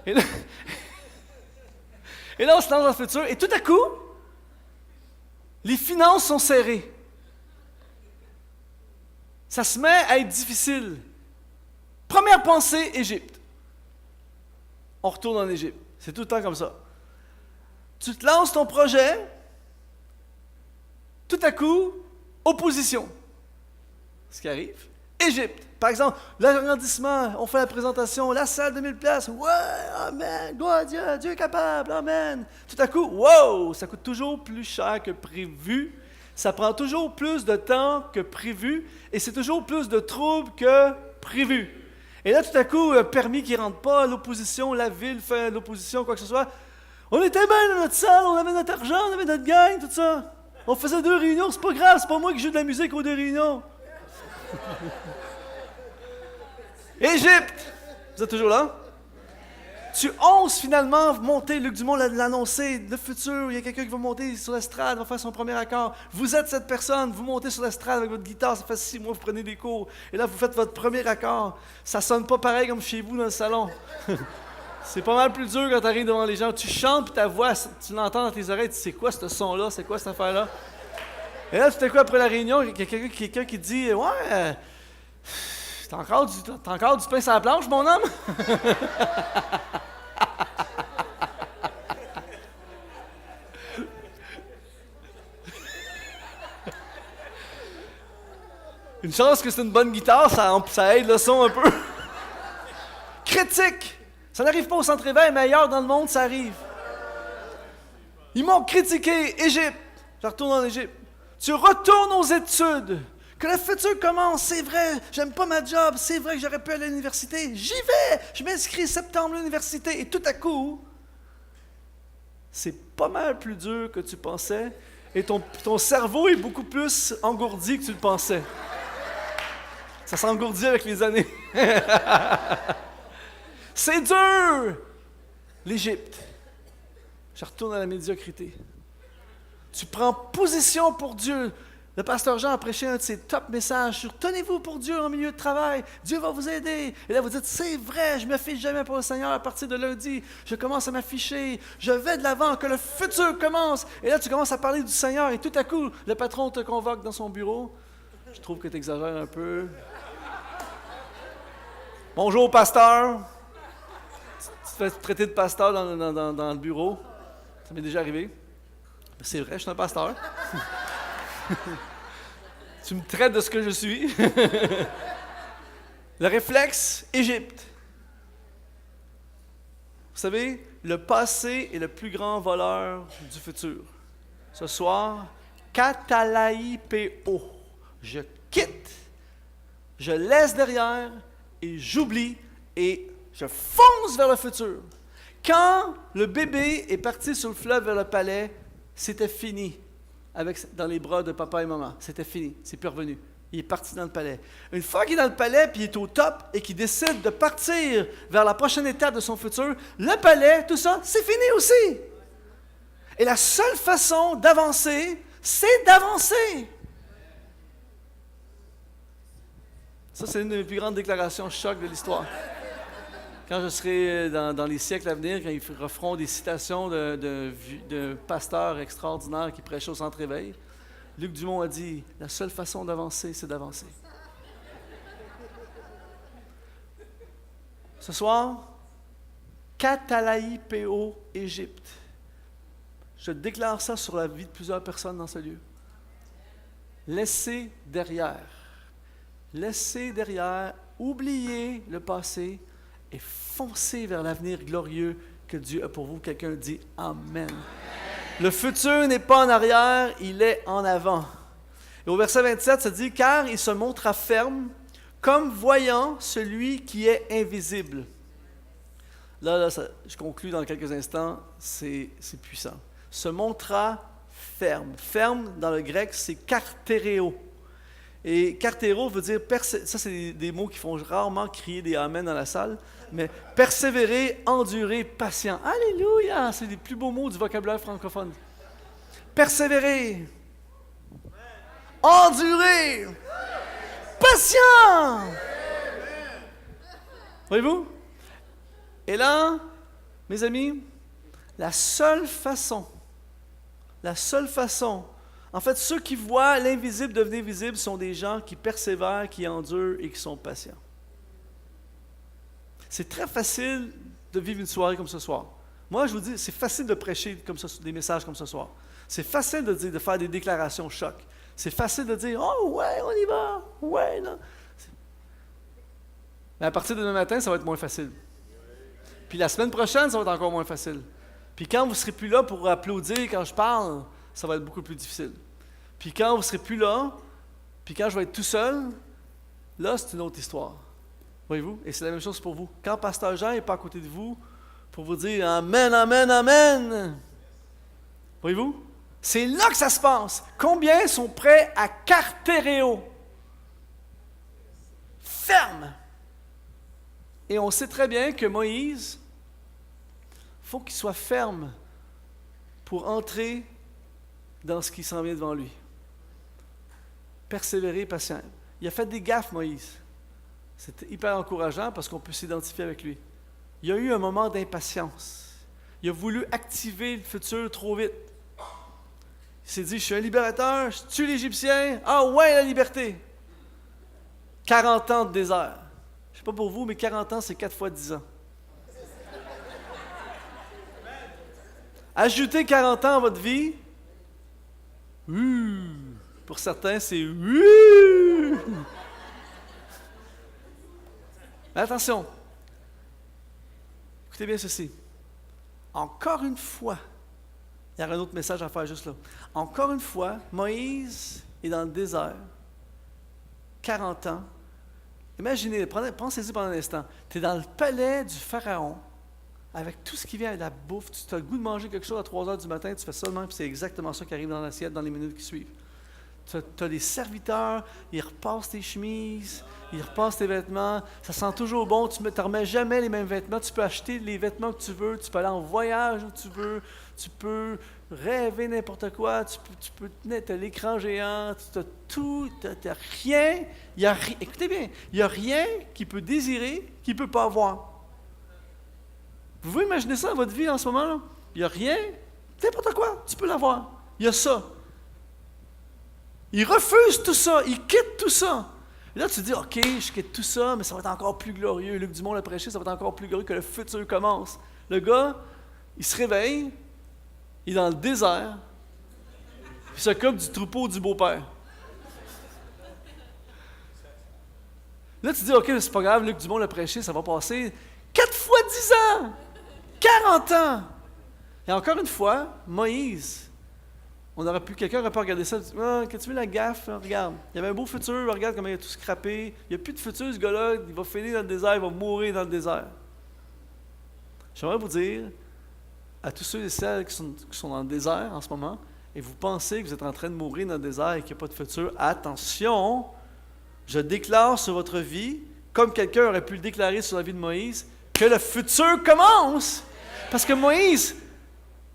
Et là on se lance dans le futur, et tout à coup, les finances sont serrées. Ça se met à être difficile. Première pensée, Égypte. On retourne en Égypte. C'est tout le temps comme ça. Tu te lances ton projet, tout à coup, opposition. Ce qui arrive, Égypte. Par exemple, l'agrandissement, on fait la présentation, la salle de 1000 places. Ouais, amen, gloire à Dieu, Dieu est capable, amen. Tout à coup, wow, ça coûte toujours plus cher que prévu. Ça prend toujours plus de temps que prévu. Et c'est toujours plus de troubles que prévu. Et là, tout à coup, un permis qui ne rentre pas, l'opposition, la ville fait l'opposition, quoi que ce soit. On était bien dans notre salle, on avait notre argent, on avait notre gang, tout ça. On faisait 2 réunions, c'est pas grave, c'est pas moi qui joue de la musique aux 2 réunions. Égypte! Vous êtes toujours là? Tu oses finalement monter, Luc Dumont l'a annoncé, le futur, il y a quelqu'un qui va monter sur l'estrade, va faire son premier accord. Vous êtes cette personne, vous montez sur l'estrade avec votre guitare, ça fait 6 mois que vous prenez des cours, et là vous faites votre premier accord. Ça sonne pas pareil comme chez vous dans le salon. C'est pas mal plus dur quand tu arrives devant les gens. Tu chantes, puis ta voix, tu l'entends dans tes oreilles, tu sais c'est quoi ce son-là, c'est quoi cette affaire-là? Et là, tout à coup, après la réunion, il y a quelqu'un qui dit « Ouais, t'as encore du pain sur la planche, mon homme? » Une chance que c'est une bonne guitare, ça aide le son un peu. Critique! Ça n'arrive pas au centre éveil, mais ailleurs dans le monde, ça arrive. Ils m'ont critiqué, Égypte. Je retourne en Égypte. Tu retournes aux études. Que le futur commence, c'est vrai, j'aime pas ma job, c'est vrai que j'aurais pu aller à l'université. J'y vais! Je m'inscris septembre à l'université. Et tout à coup, c'est pas mal plus dur que tu pensais. Et ton cerveau est beaucoup plus engourdi que tu le pensais. Ça s'engourdit avec les années. C'est dur! L'Égypte. Je retourne à la médiocrité. Tu prends position pour Dieu. Le pasteur Jean a prêché un de ses top messages sur « Tenez-vous pour Dieu en milieu de travail. Dieu va vous aider. » Et là, vous dites « C'est vrai, je ne m'affiche jamais pour le Seigneur à partir de lundi. Je commence à m'afficher. Je vais de l'avant, que le futur commence. » Et là, tu commences à parler du Seigneur et tout à coup, le patron te convoque dans son bureau. Je trouve que tu exagères un peu. « Bonjour, pasteur. » Tu te fais traiter de pasteur dans le bureau. Ça m'est déjà arrivé. C'est vrai, je suis un pasteur. Tu me traites de ce que je suis. Le réflexe, Égypte. Vous savez, le passé est le plus grand voleur du futur. Ce soir, katalaipeo. Je quitte, je laisse derrière et j'oublie et je fonce vers le futur. Quand le bébé est parti sur le fleuve vers le palais, c'était fini dans les bras de papa et maman. C'était fini, c'est plus revenu. Il est parti dans le palais. Une fois qu'il est dans le palais, puis il est au top, et qu'il décide de partir vers la prochaine étape de son futur, le palais, tout ça, c'est fini aussi. Et la seule façon d'avancer, c'est d'avancer. Ça, c'est une des plus grandes déclarations choc de l'histoire. Quand je serai dans les siècles à venir, quand ils referont des citations de pasteurs extraordinaires qui prêchaient au centre éveil, Luc Dumont a dit « La seule façon d'avancer, c'est d'avancer. » Ce soir, katalaipeo, Égypte. Je déclare ça sur la vie de plusieurs personnes dans ce lieu. Laissez derrière, oubliez le passé, et foncez vers l'avenir glorieux que Dieu a pour vous. Quelqu'un dit « Amen ». Le futur n'est pas en arrière, il est en avant. Et au verset 27, ça dit « Car il se montra ferme, comme voyant celui qui est invisible. » Là, je conclus dans quelques instants, c'est puissant. « Se montra ferme ». Ferme, dans le grec, c'est « kartéréo ». Et kartéro veut dire, ça c'est des mots qui font rarement crier des amen dans la salle, mais persévérer, endurer, patient. Alléluia! C'est les plus beaux mots du vocabulaire francophone. Persévérer, endurer, patient! Voyez-vous? Et là, mes amis, la seule façon, en fait, ceux qui voient l'invisible devenir visible sont des gens qui persévèrent, qui endurent et qui sont patients. C'est très facile de vivre une soirée comme ce soir. Moi, je vous dis, c'est facile de prêcher comme ça, des messages comme ce soir. C'est facile de faire des déclarations choc. C'est facile de dire « Oh, ouais, on y va! Ouais, non! » Mais à partir de demain matin, ça va être moins facile. Puis la semaine prochaine, ça va être encore moins facile. Puis quand vous ne serez plus là pour applaudir quand je parle, ça va être beaucoup plus difficile. Puis quand vous ne serez plus là, puis quand je vais être tout seul, là, c'est une autre histoire. Voyez-vous? Et c'est la même chose pour vous. Quand Pasteur Jean n'est pas à côté de vous pour vous dire « Amen, Amen, Amen », voyez-vous? C'est là que ça se passe. Combien sont prêts à cartéréo? Ferme! Et on sait très bien que Moïse, il faut qu'il soit ferme pour entrer dans ce qui s'en vient devant lui. Persévérer, patient. Il a fait des gaffes, Moïse. C'était hyper encourageant parce qu'on peut s'identifier avec lui. Il y a eu un moment d'impatience. Il a voulu activer le futur trop vite. Il s'est dit, je suis un libérateur, je tue l'Égyptien. Ah ouais, la liberté! 40 ans de désert. Je ne sais pas pour vous, mais 40 ans, c'est 4 fois 10 ans. Ajoutez 40 ans à votre vie. Pour certains, c'est Mais attention. Écoutez bien ceci. Encore une fois, il y a un autre message à faire juste là. Encore une fois, Moïse est dans le désert, 40 ans. Imaginez, pensez-y pendant un instant. Tu es dans le palais du Pharaon, avec tout ce qui vient de la bouffe. Tu as le goût de manger quelque chose à 3 heures du matin, tu fais ça de même, puis c'est exactement ça qui arrive dans l'assiette dans les minutes qui suivent. Tu as des serviteurs, ils repassent tes chemises, ils repassent tes vêtements. Ça sent toujours bon, tu ne remets jamais les mêmes vêtements. Tu peux acheter les vêtements que tu veux, tu peux aller en voyage où tu veux, tu peux rêver n'importe quoi, tu peux tu as l'écran géant, tu as tout, tu n'as rien. Écoutez bien, il n'y a rien qui peut désirer, qui ne peut pas avoir. Vous pouvez imaginer ça dans votre vie en ce moment là? Il n'y a rien, n'importe quoi, tu peux l'avoir. Il y a ça. Il refuse tout ça, il quitte tout ça. Et là, tu te dis, OK, je quitte tout ça, mais ça va être encore plus glorieux. Luc Dumont l'a prêché, ça va être encore plus glorieux que le futur commence. Le gars, il se réveille, il est dans le désert, il s'occupe du troupeau du beau-père. Là, tu te dis, OK, c'est pas grave, Luc Dumont l'a prêché, ça va passer 4 fois 10 ans, 40 ans. Et encore une fois, Moïse, quelqu'un aurait pu regarder ça, quand tu veux la gaffe, regarde, il y avait un beau futur, regarde comment il a tout scrappé, il n'y a plus de futur, ce gars-là, il va finir dans le désert, il va mourir dans le désert. J'aimerais vous dire, à tous ceux et celles qui sont dans le désert en ce moment, et vous pensez que vous êtes en train de mourir dans le désert et qu'il n'y a pas de futur, attention, je déclare sur votre vie, comme quelqu'un aurait pu le déclarer sur la vie de Moïse, que le futur commence. Parce que Moïse,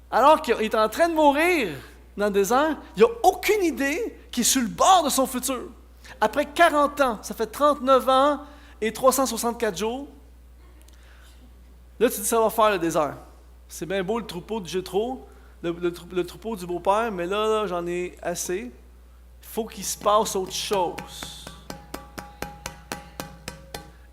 alors qu'il est en train de mourir dans le désert, il n'a aucune idée qu'il est sur le bord de son futur. Après 40 ans, ça fait 39 ans et 364 jours, là tu dis ça va faire le désert. C'est bien beau le troupeau de Jéthro, le troupeau du beau-père, mais là j'en ai assez. Il faut qu'il se passe autre chose.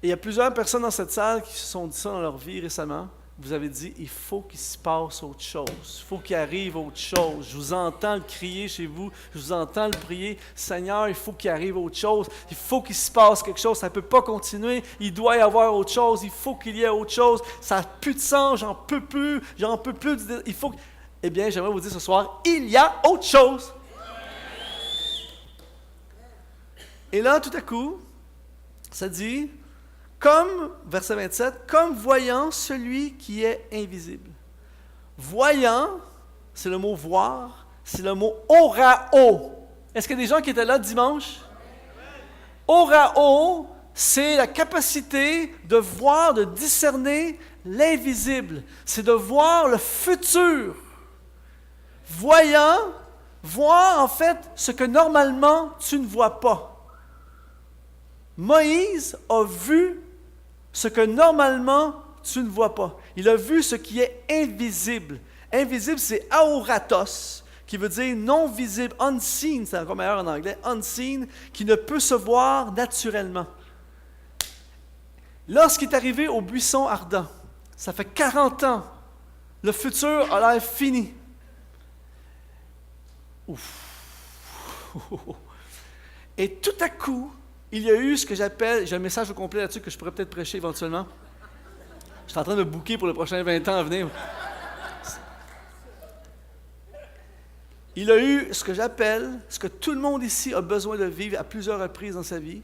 Et il y a plusieurs personnes dans cette salle qui se sont dit ça dans leur vie récemment. Vous avez dit, il faut qu'il se passe autre chose. Il faut qu'il arrive autre chose. Je vous entends le crier chez vous. Je vous entends le prier. Seigneur, il faut qu'il arrive autre chose. Il faut qu'il se passe quelque chose. Ça ne peut pas continuer. Il doit y avoir autre chose. Il faut qu'il y ait autre chose. Ça n'a plus de sens. J'en peux plus. J'en peux plus. Il faut... Eh bien, j'aimerais vous dire ce soir, il y a autre chose. Et là, tout à coup, ça dit... Comme, verset 27, comme voyant celui qui est invisible. Voyant, c'est le mot voir, c'est le mot orao. Est-ce qu'il y a des gens qui étaient là dimanche? Orao, c'est la capacité de voir, de discerner l'invisible. C'est de voir le futur. Voyant, voir en fait ce que normalement tu ne vois pas. Moïse a vu ce que normalement tu ne vois pas. Il a vu ce qui est invisible. Invisible, c'est aoratos, qui veut dire non visible, unseen, c'est encore meilleur en anglais, unseen, qui ne peut se voir naturellement. Lorsqu'il est arrivé au buisson ardent, ça fait 40 ans, le futur a l'air fini. Ouf. Et tout à coup, il y a eu ce que j'appelle, j'ai un message au complet là-dessus que je pourrais peut-être prêcher éventuellement. Je suis en train de me booker pour les prochains 20 ans à venir. Il y a eu ce que j'appelle, ce que tout le monde ici a besoin de vivre à plusieurs reprises dans sa vie.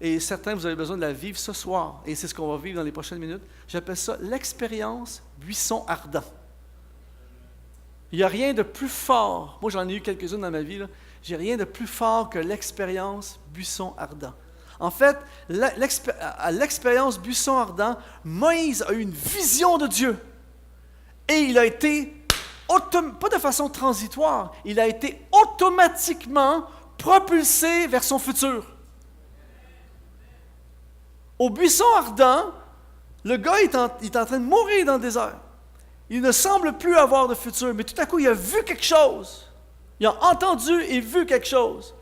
Et certains, vous avez besoin de la vivre ce soir. Et c'est ce qu'on va vivre dans les prochaines minutes. J'appelle ça l'expérience buisson ardent. Il n'y a rien de plus fort. Moi, j'en ai eu quelques-unes dans ma vie. J'ai rien de plus fort que l'expérience buisson ardent. En fait, à l'expérience buisson ardent, Moïse a eu une vision de Dieu. Et il a été, pas de façon transitoire, il a été automatiquement propulsé vers son futur. Au buisson ardent, le gars est en train de mourir dans le désert. Il ne semble plus avoir de futur, mais tout à coup, il a vu quelque chose. Il a entendu et vu quelque chose.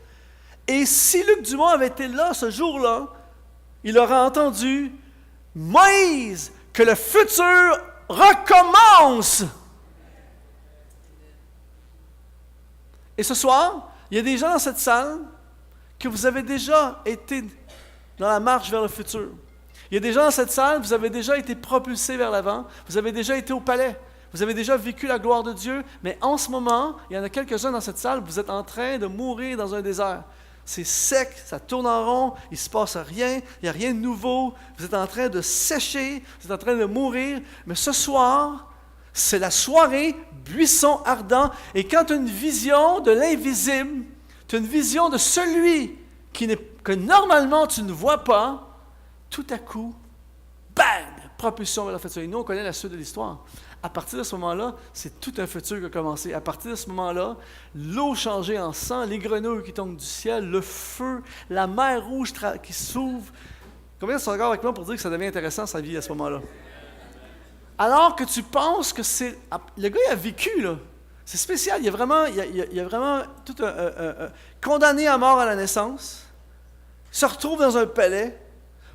Et si Luc Dumont avait été là ce jour-là, il aurait entendu « Moïse, que le futur recommence! » Et ce soir, il y a des gens dans cette salle que vous avez déjà été dans la marche vers le futur. Il y a des gens dans cette salle, vous avez déjà été propulsés vers l'avant, vous avez déjà été au palais, vous avez déjà vécu la gloire de Dieu, mais en ce moment, il y en a quelques-uns dans cette salle, vous êtes en train de mourir dans un désert. C'est sec, ça tourne en rond, il ne se passe rien, il n'y a rien de nouveau, vous êtes en train de sécher, vous êtes en train de mourir, mais ce soir, c'est la soirée buisson ardent, et quand tu as une vision de l'invisible, tu as une vision de celui que normalement tu ne vois pas, tout à coup, bang, propulsion vers le futur. Et nous, on connaît la suite de l'histoire. À partir de ce moment-là, c'est tout un futur qui a commencé. À partir de ce moment-là, l'eau changée en sang, les grenouilles qui tombent du ciel, le feu, la mer rouge qui s'ouvre. Combien sont d'accord avec moi pour dire que ça devient intéressant, sa vie, à ce moment-là? Alors que tu penses que c'est... Le gars, il a vécu, là. C'est spécial. Il y a vraiment tout un condamné à mort à la naissance, se retrouve dans un palais,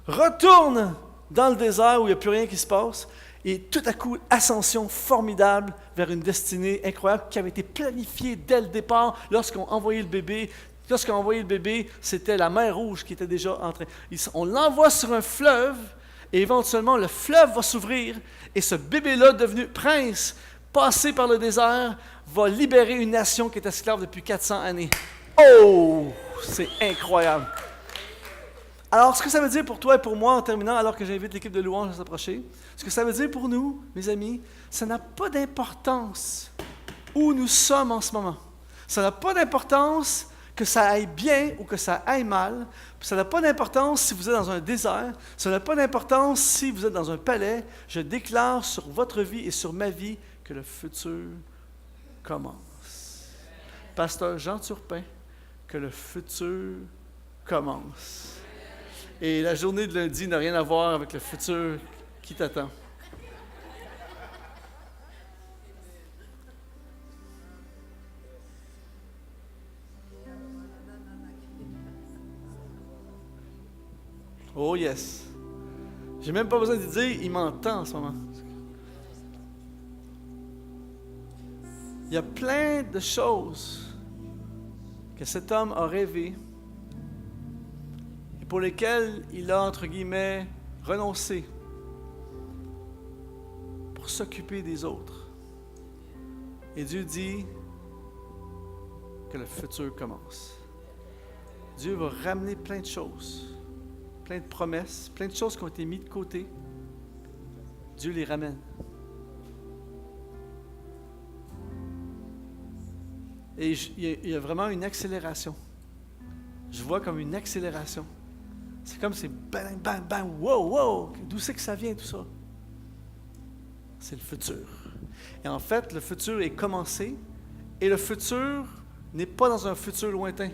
retourne dans le désert où il n'y a plus rien qui se passe, et tout à coup, ascension formidable vers une destinée incroyable qui avait été planifiée dès le départ lorsqu'on envoyait le bébé. Lorsqu'on a envoyé le bébé, c'était la mer Rouge qui était déjà en train. On l'envoie sur un fleuve, et éventuellement, le fleuve va s'ouvrir, et ce bébé-là, devenu prince, passé par le désert, va libérer une nation qui est esclave depuis 400 années. Oh! C'est incroyable! Alors, ce que ça veut dire pour toi et pour moi, en terminant, alors que j'invite l'équipe de louange à s'approcher, ce que ça veut dire pour nous, mes amis, ça n'a pas d'importance où nous sommes en ce moment. Ça n'a pas d'importance que ça aille bien ou que ça aille mal. Ça n'a pas d'importance si vous êtes dans un désert. Ça n'a pas d'importance si vous êtes dans un palais. Je déclare sur votre vie et sur ma vie que le futur commence. Pasteur Jean Turpin, que le futur commence. Et la journée de lundi n'a rien à voir avec le futur qui t'attend. Oh yes. J'ai même pas besoin de dire, il m'entend en ce moment. Il y a plein de choses que cet homme a rêvé et pour lesquelles il a, entre guillemets, renoncé pour s'occuper des autres. Et Dieu dit que le futur commence. Dieu va ramener plein de choses, plein de promesses, plein de choses qui ont été mises de côté. Dieu les ramène. Et il y a vraiment une accélération. Je vois comme une accélération. C'est comme c'est bang, bang, bang, wow, wow. D'où c'est que ça vient tout ça? C'est le futur. Et en fait, le futur est commencé. Et le futur n'est pas dans un futur lointain.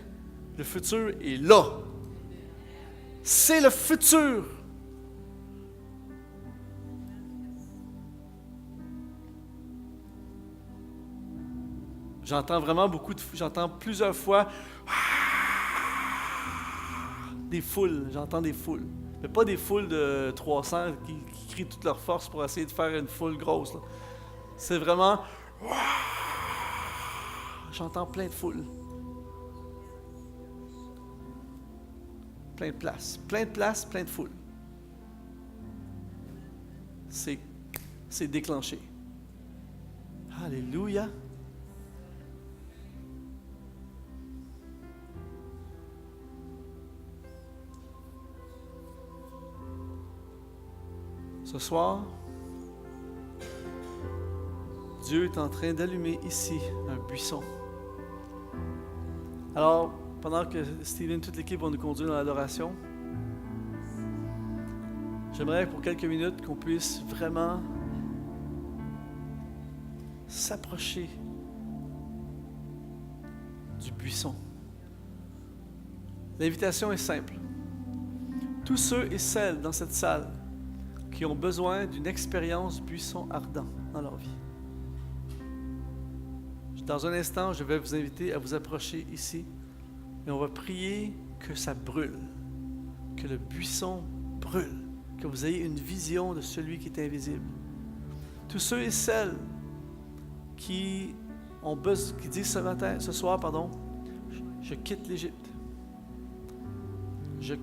Le futur est là. C'est le futur. J'entends plusieurs fois des foules, j'entends des foules. Mais pas des foules de 300 qui crient toute leur force pour essayer de faire une foule grosse. Là. C'est vraiment... J'entends plein de foules. plein de place. Plein de place, plein de foule. C'est déclenché. Alléluia. Ce soir, Dieu est en train d'allumer ici un buisson. Alors, pendant que Steven et toute l'équipe vont nous conduire dans l'adoration, j'aimerais pour quelques minutes qu'on puisse vraiment s'approcher du buisson. L'invitation est simple. Tous ceux et celles dans cette salle qui ont besoin d'une expérience buisson ardent dans leur vie. Dans un instant, je vais vous inviter à vous approcher ici et on va prier que ça brûle, que le buisson brûle, que vous ayez une vision de celui qui est invisible. Tous ceux et celles qui ont besoin, qui disent ce soir, je quitte l'Égypte. Je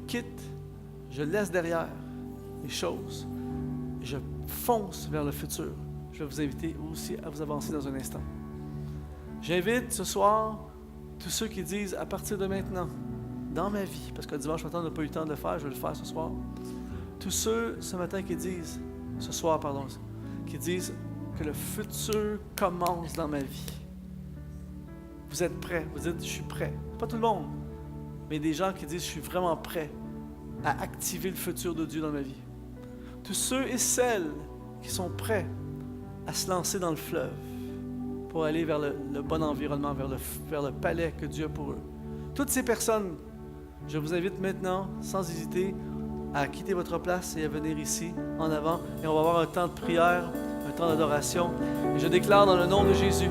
laisse derrière les choses. Et je fonce vers le futur. Je vais vous inviter aussi à vous avancer dans un instant. J'invite ce soir tous ceux qui disent à partir de maintenant, dans ma vie, parce que dimanche matin on n'a pas eu le temps de le faire, je vais le faire ce soir. Tous ceux ce matin qui disent, qui disent que le futur commence dans ma vie. Vous êtes prêts, vous dites je suis prêt. Pas tout le monde, mais des gens qui disent je suis vraiment prêt à activer le futur de Dieu dans ma vie. Tous ceux et celles qui sont prêts à se lancer dans le fleuve pour aller vers le bon environnement, vers le palais que Dieu a pour eux. Toutes ces personnes, je vous invite maintenant, sans hésiter, à quitter votre place et à venir ici, en avant. Et on va avoir un temps de prière, un temps d'adoration. Et je déclare dans le nom de Jésus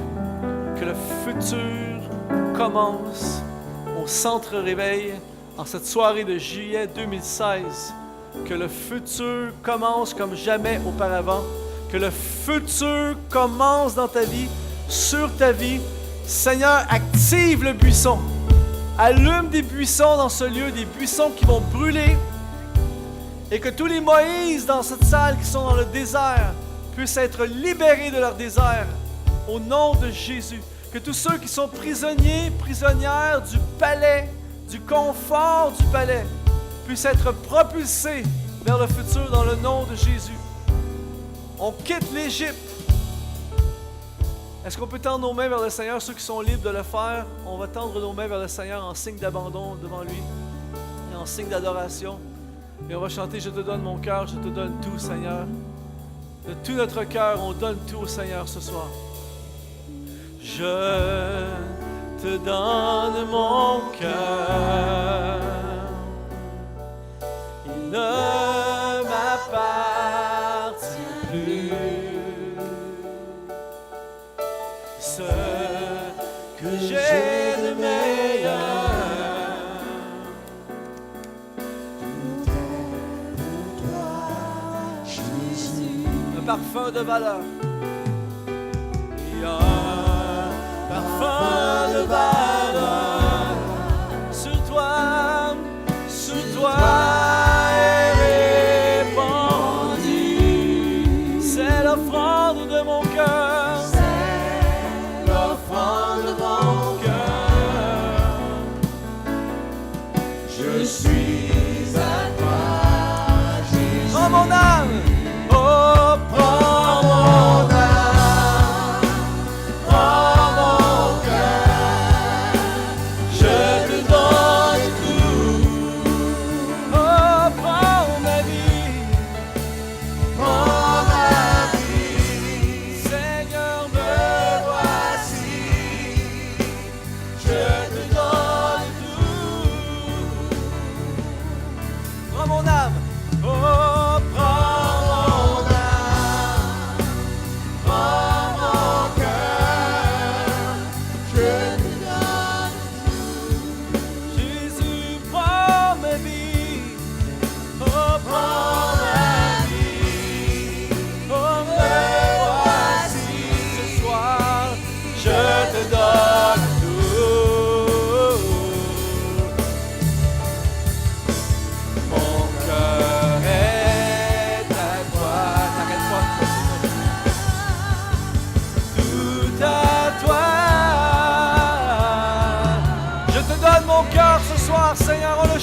que le futur commence au Centre Réveil en cette soirée de juillet 2016. Que le futur commence comme jamais auparavant. Que le futur commence dans ta vie, sur ta vie. Seigneur, active le buisson. Allume des buissons dans ce lieu, des buissons qui vont brûler. Et que tous les Moïse dans cette salle qui sont dans le désert puissent être libérés de leur désert. Au nom de Jésus. Que tous ceux qui sont prisonniers, prisonnières du palais, du confort du palais, puissent être propulsés vers le futur dans le nom de Jésus. On quitte l'Égypte. Est-ce qu'on peut tendre nos mains vers le Seigneur? Ceux qui sont libres de le faire, on va tendre nos mains vers le Seigneur en signe d'abandon devant lui et en signe d'adoration. Et on va chanter « Je te donne mon cœur, je te donne tout, Seigneur ». De tout notre cœur, on donne tout au Seigneur ce soir. Je te donne mon cœur, il ne m'appartient plus. Ce que j'ai de meilleur, un parfum de valeur. Il y a un parfum de valeur sur toi est répandu. C'est l'offrande de mon cœur. C'est l'offrande de mon cœur. Je suis à toi, Jésus. Oh mon âme.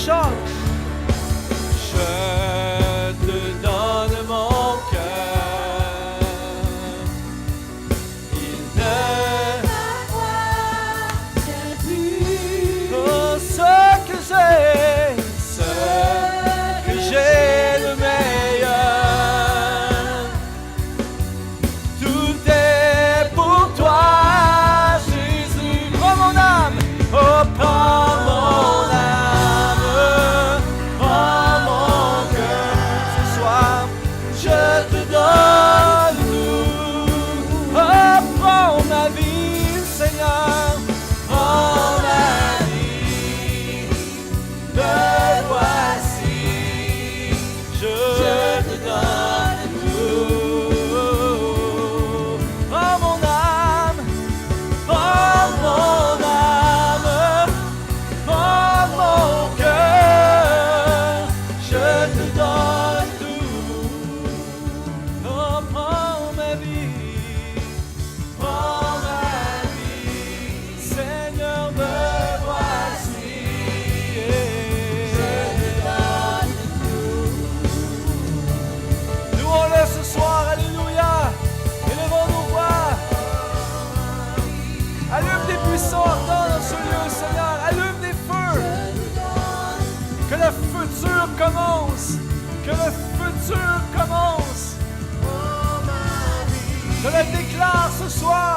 chante. Je te donne mon cœur. Il ne oh, ce que j'ai le meilleur. Tout est pour toi, Jésus. Prends mon âme, oh prends mon âme, prends mon cœur. Ce soir, je te donne tout. Oh, prends ma vie, Seigneur, prends ma vie. Me voici, je te donne tout. Prends mon âme, prends mon âme, prends mon cœur, je te donne tout. Oh, prends ma vie, Seigneur, me voici. Je te donne tout. Louons-le ce soir, alléluia. Élevons nos voix. Allume des buissons ardents dans ce lieu, Seigneur. Allume des feux. Que le futur commence. Que le futur commence. Je le déclare ce soir.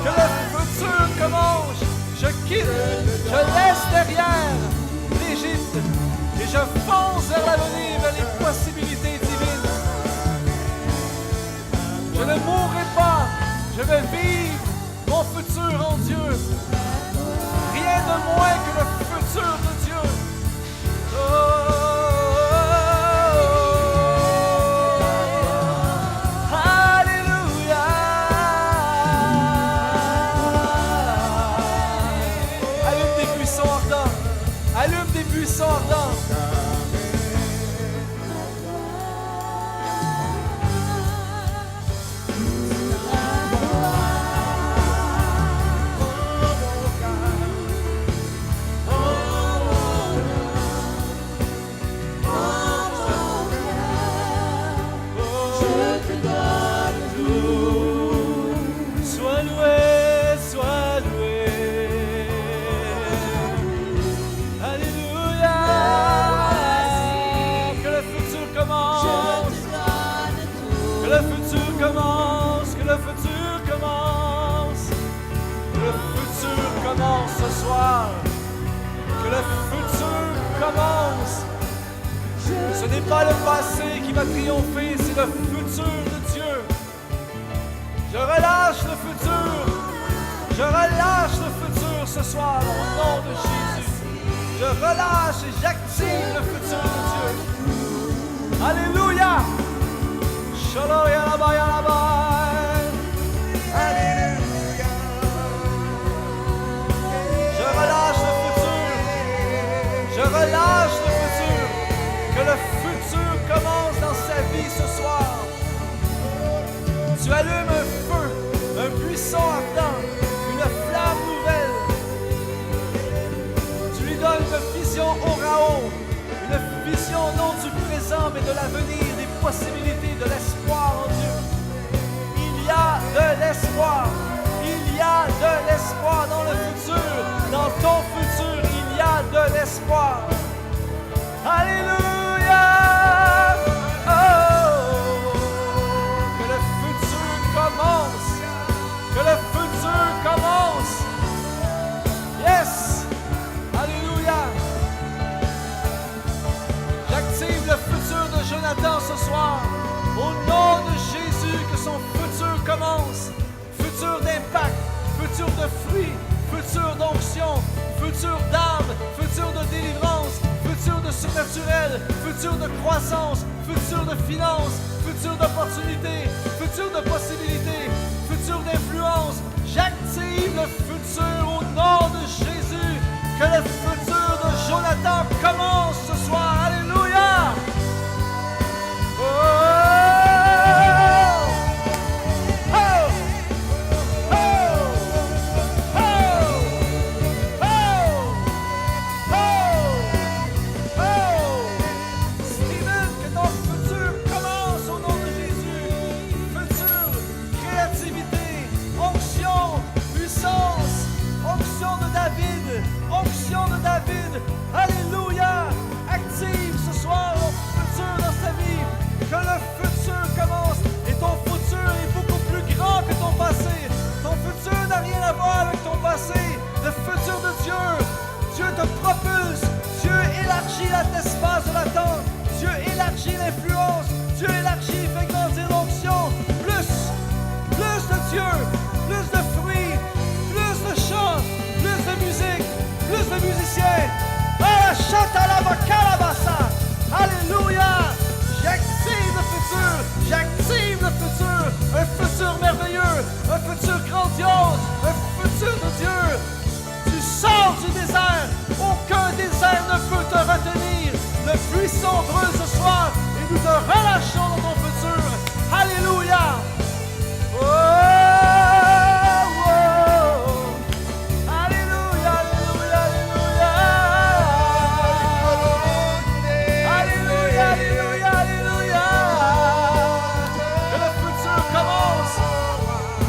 Que le futur commence. Je quitte, je laisse derrière l'Égypte et je fonce vers l'avenir, vers les possibilités divines. Je ne mourrai pas. Je vais vivre mon futur en Dieu. Rien de moins que le futur de Dieu. Alléluia. Allume des buissons ardents. Allume des buissons ardents. Sois loué, sois loué. Alléluia. Que le futur commence. Que le futur commence. Que le futur commence. Que le futur commence ce soir. Que le futur commence. Ce n'est pas le passé qui va triompher, c'est le futur de Dieu. Je relâche le futur. Je relâche le futur ce soir au nom de Jésus. Je relâche et j'active le futur de Dieu. Alléluia. Shalom yalaba yalaba. Alléluia. Je relâche le futur. Je relâche le futur. Que le futur commence dans sa vie ce soir. Tu allumes un feu, un buisson ardent, une flamme nouvelle. Tu lui donnes une vision orao, une vision non du présent mais de l'avenir, des possibilités, de l'espoir en Dieu. Il y a de l'espoir. Il y a de l'espoir dans le futur. Dans ton futur, il y a de l'espoir. Alléluia. Oh. Que le futur commence. Que le futur commence. Yes. Alléluia. J'active le futur de Jonathan ce soir. Au nom de Jésus, que son futur commence. Futur d'impact, futur de fruits, futur d'onction, futur d'âme, futur de délivrance, futur de surnaturel, futur de croissance, futur de finances, futur d'opportunités, futur de possibilités, futur d'influence. J'active le futur au nom de Jésus. Que le futur de Jonathan commence ce soir. Alléluia. Oh! puissons brûle ce soir et nous te relâchons dans ton futur. Alléluia. Oh, oh. Alléluia, alléluia, alléluia. Alléluia, alléluia, alléluia. Que le futur commence.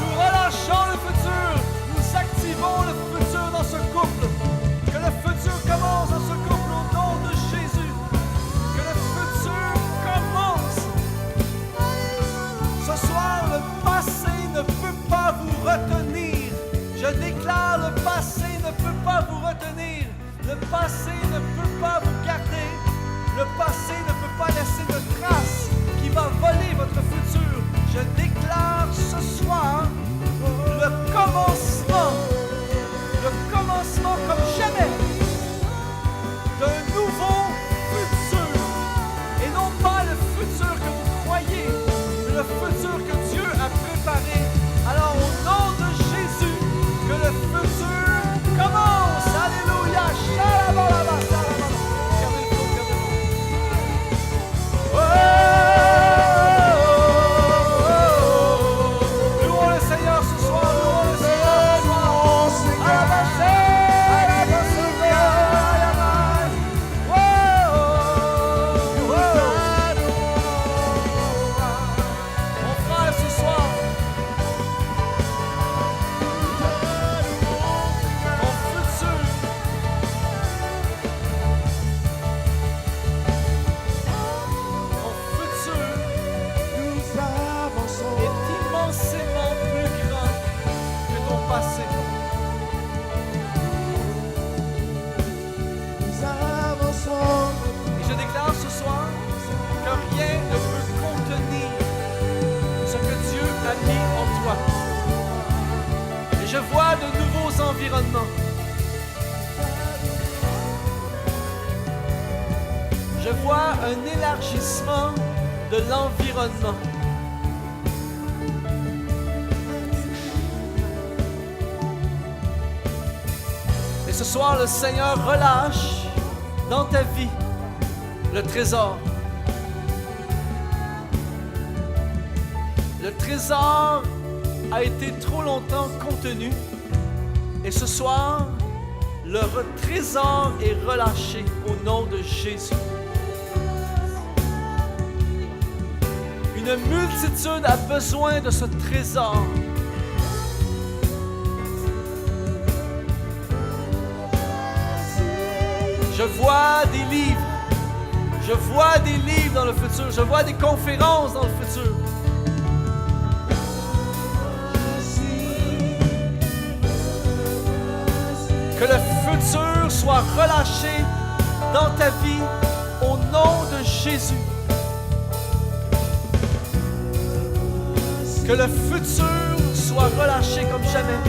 Nous relâchons le futur. Nous activons le futur dans ce couple. Que le futur commence dans ce couple au nom de Jésus. Que le futur commence. Ce soir, le passé ne peut pas vous retenir. Je déclare, le passé ne peut pas vous retenir. Le passé ne peut pas vous garder. Le passé ne peut pas laisser de traces qui va voler votre futur. Je déclare ce soir le commencement comme jamais d'un nouveau futur. Et non pas le futur que vous croyez, mais le futur que Dieu a préparé. Alors au nom de Jésus, que le futur commence. Alléluia. Shalabalaba, salabala. Gardez le flow, gardez le flow. Oh, oh, oh. Louons le Seigneur ce soir. Louons le Seigneur ce soir. Alabasé, alabasé, alabasé. Oh, oh, oh. Mon frère ce soir. Mon futur. Mon futur Nous avançons. est immensément plus grand que ton passé. Nous avançons. Et je déclare ce soir que rien ne peut contenir ce que Dieu a mis en toi. Et je vois de nouveaux environnements. Je vois un élargissement de l'environnement. Et ce soir, le Seigneur relâche dans ta vie le trésor. Le trésor a été trop longtemps contenu. Et ce soir, le trésor est relâché au nom de Jésus. Une multitude a besoin de ce trésor. Je vois des livres. Je vois des livres dans le futur. Je vois des conférences dans le futur. Que le futur soit relâché dans ta vie au nom de Jésus. Que le futur soit relâché comme jamais.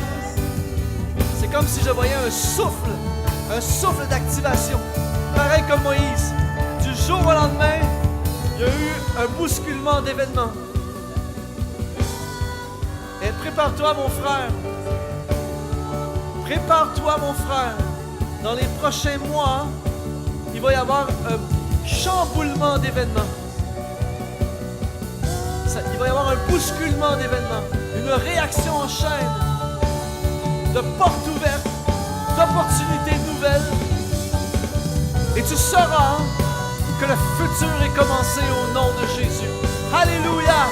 C'est comme si je voyais un souffle d'activation. Pareil comme Moïse. Du jour au lendemain, il y a eu un bousculement d'événements. Et prépare-toi, mon frère. Prépare-toi, mon frère. Dans les prochains mois, il va y avoir un chamboulement d'événements. Il va y avoir un bousculement d'événements, une réaction en chaîne, de portes ouvertes, d'opportunités nouvelles. Et tu sauras que le futur est commencé au nom de Jésus. Alléluia!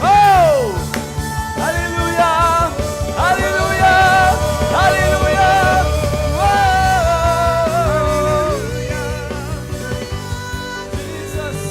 Oh! Alléluia! Alléluia! Alléluia! Oh! Jesus!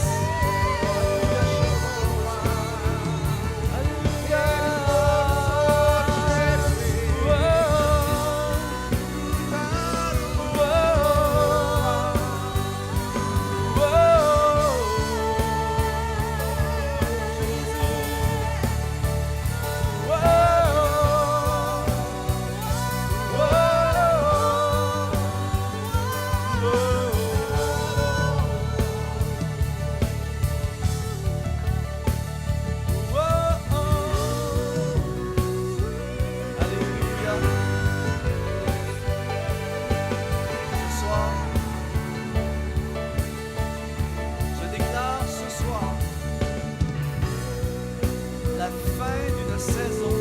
la fin d'une saison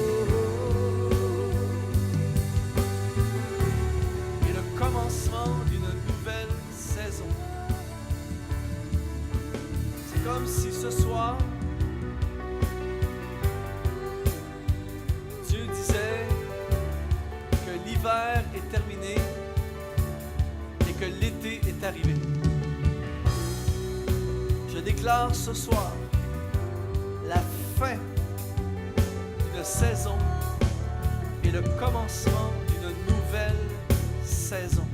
et le commencement d'une nouvelle saison. C'est comme si ce soir, Dieu disait que l'hiver est terminé et que l'été est arrivé. Je déclare ce soir la fin d'une saison et le commencement d'une nouvelle saison.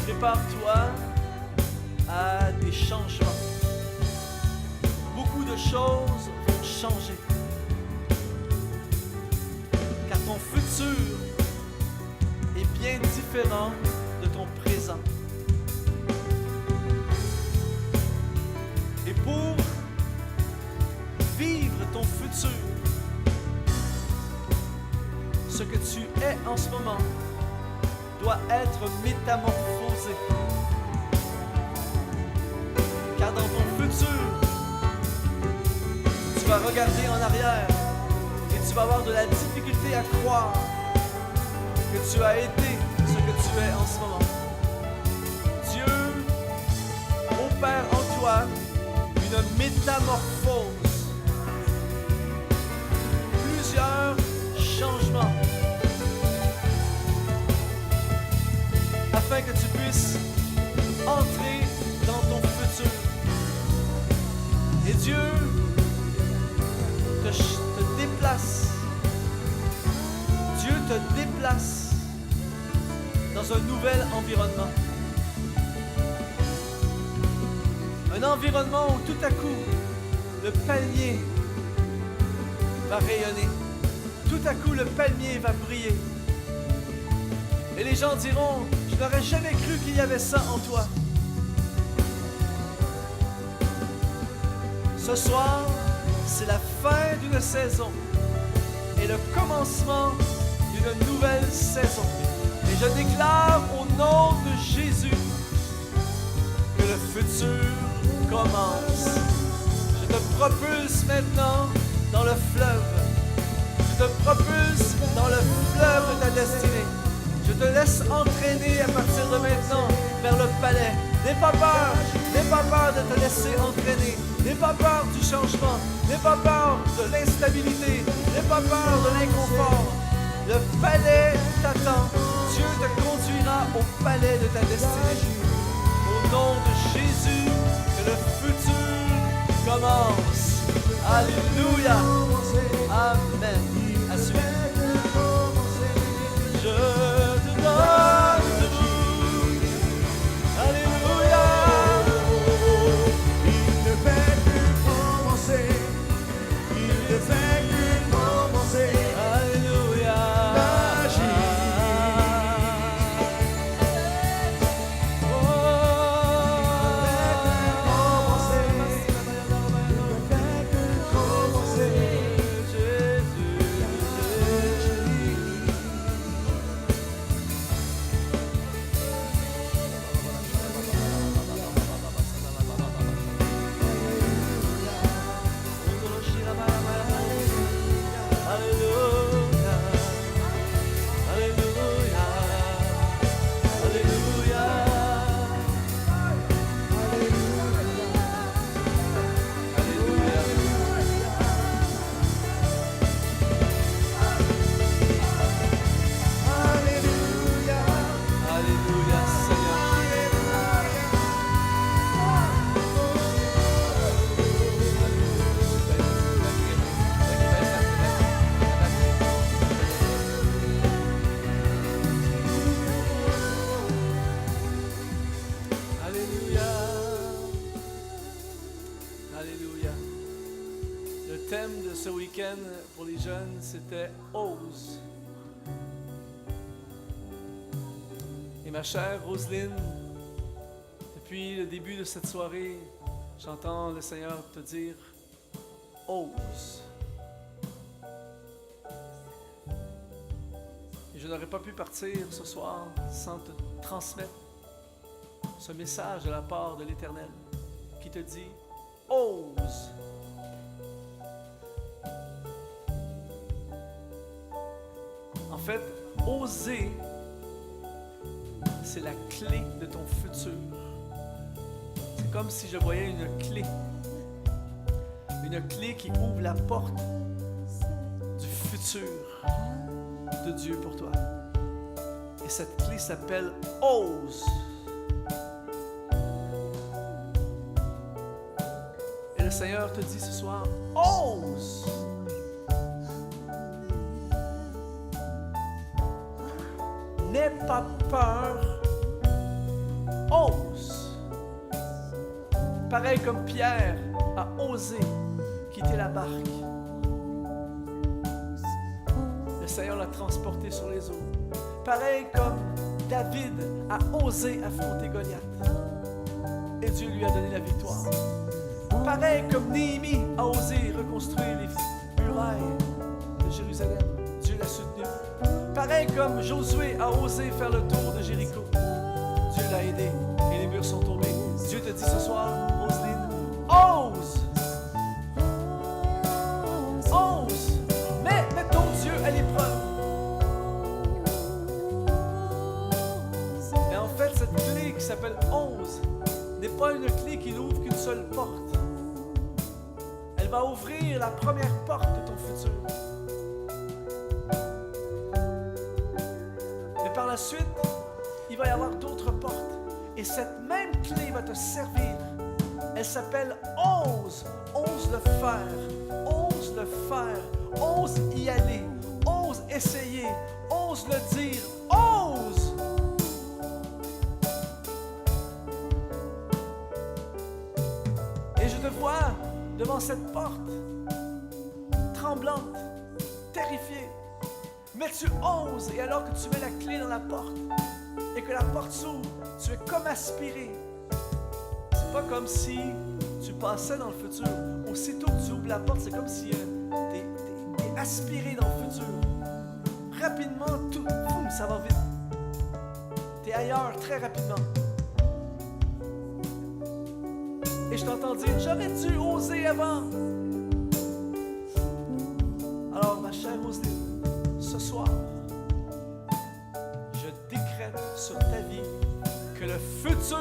Prépare-toi à des changements. Beaucoup de choses vont changer. Car ton futur est bien différent de ton présent. Et pour vivre ton futur, ce que tu es en ce moment doit être métamorphosé. Car dans ton futur, tu vas regarder en arrière et tu vas avoir de la difficulté à croire que tu as été ce que tu es en ce moment. Dieu opère en toi une métamorphose, plusieurs changements, afin que tu puisses entrer dans ton futur. Et Dieu te déplace. Dieu te déplace dans un nouvel environnement. Un environnement où tout à coup, le palmier va rayonner. Tout à coup, le palmier va briller. Et les gens diront, je n'aurais jamais cru qu'il y avait ça en toi. Ce soir, c'est la fin d'une saison et le commencement d'une nouvelle saison. Et je déclare au nom de Jésus que le futur commence. Je te propulse maintenant dans le fleuve. Je te propulse dans le fleuve de ta destinée. Je te laisse entraîner à partir de maintenant vers le palais. N'aie pas peur de te laisser entraîner. N'aie pas peur du changement. N'aie pas peur de l'instabilité. N'aie pas peur de l'inconfort. Le palais t'attend. Dieu te conduira au palais de ta destinée. Au nom de Jésus, que le futur commence. Alléluia. Amen. À suivre. Je te donne tout. Alléluia. Il ne fait que commencer. Il ne fait que commencer. Alléluia. Ce week-end pour les jeunes, c'était Ose. Et ma chère Roselyne, depuis le début de cette soirée, j'entends le Seigneur te dire Ose. Et je n'aurais pas pu partir ce soir sans te transmettre ce message de la part de l'Éternel qui te dit ose. En fait, oser, c'est la clé de ton futur. C'est comme si je voyais une clé. Une clé qui ouvre la porte du futur de Dieu pour toi. Et cette clé s'appelle ose. Et le Seigneur te dit ce soir, ose. N'aie pas peur, ose. Pareil comme Pierre a osé quitter la barque. Le Seigneur l'a transporté sur les eaux. Pareil comme David a osé affronter Goliath. Et Dieu lui a donné la victoire. Pareil comme Néhémie a osé reconstruire les murailles de Jérusalem. Dieu l'a soutenu. Pareil comme Josué a osé faire le tour de Jéricho. Dieu l'a aidé et les murs sont tombés. Dieu te dit ce soir, Roselyne, ose! Ose! Mets ton Dieu à l'épreuve. Et en fait, cette clé qui s'appelle ose n'est pas une clé qui n'ouvre qu'une seule porte. Elle va ouvrir la première porte de ton futur. Par la suite, il va y avoir d'autres portes. Et cette même clé va te servir. Elle s'appelle ose. Ose le faire. Ose le faire. Ose y aller. Ose essayer. Ose le dire. Ose. Et je te vois devant cette porte, tremblante, terrifiée. Mais tu oses, et alors que tu mets la clé dans la porte, et que la porte s'ouvre, tu es comme aspiré. C'est pas comme si tu passais dans le futur. Aussitôt que tu ouvres la porte, c'est comme si t'es aspiré dans le futur. Rapidement, tout, boum, ça va vite. T'es ailleurs très rapidement. Et je t'entends dire, j'aurais dû oser avant. Alors, ma chère Roselyne, ce soir, je décrète sur ta vie que le futur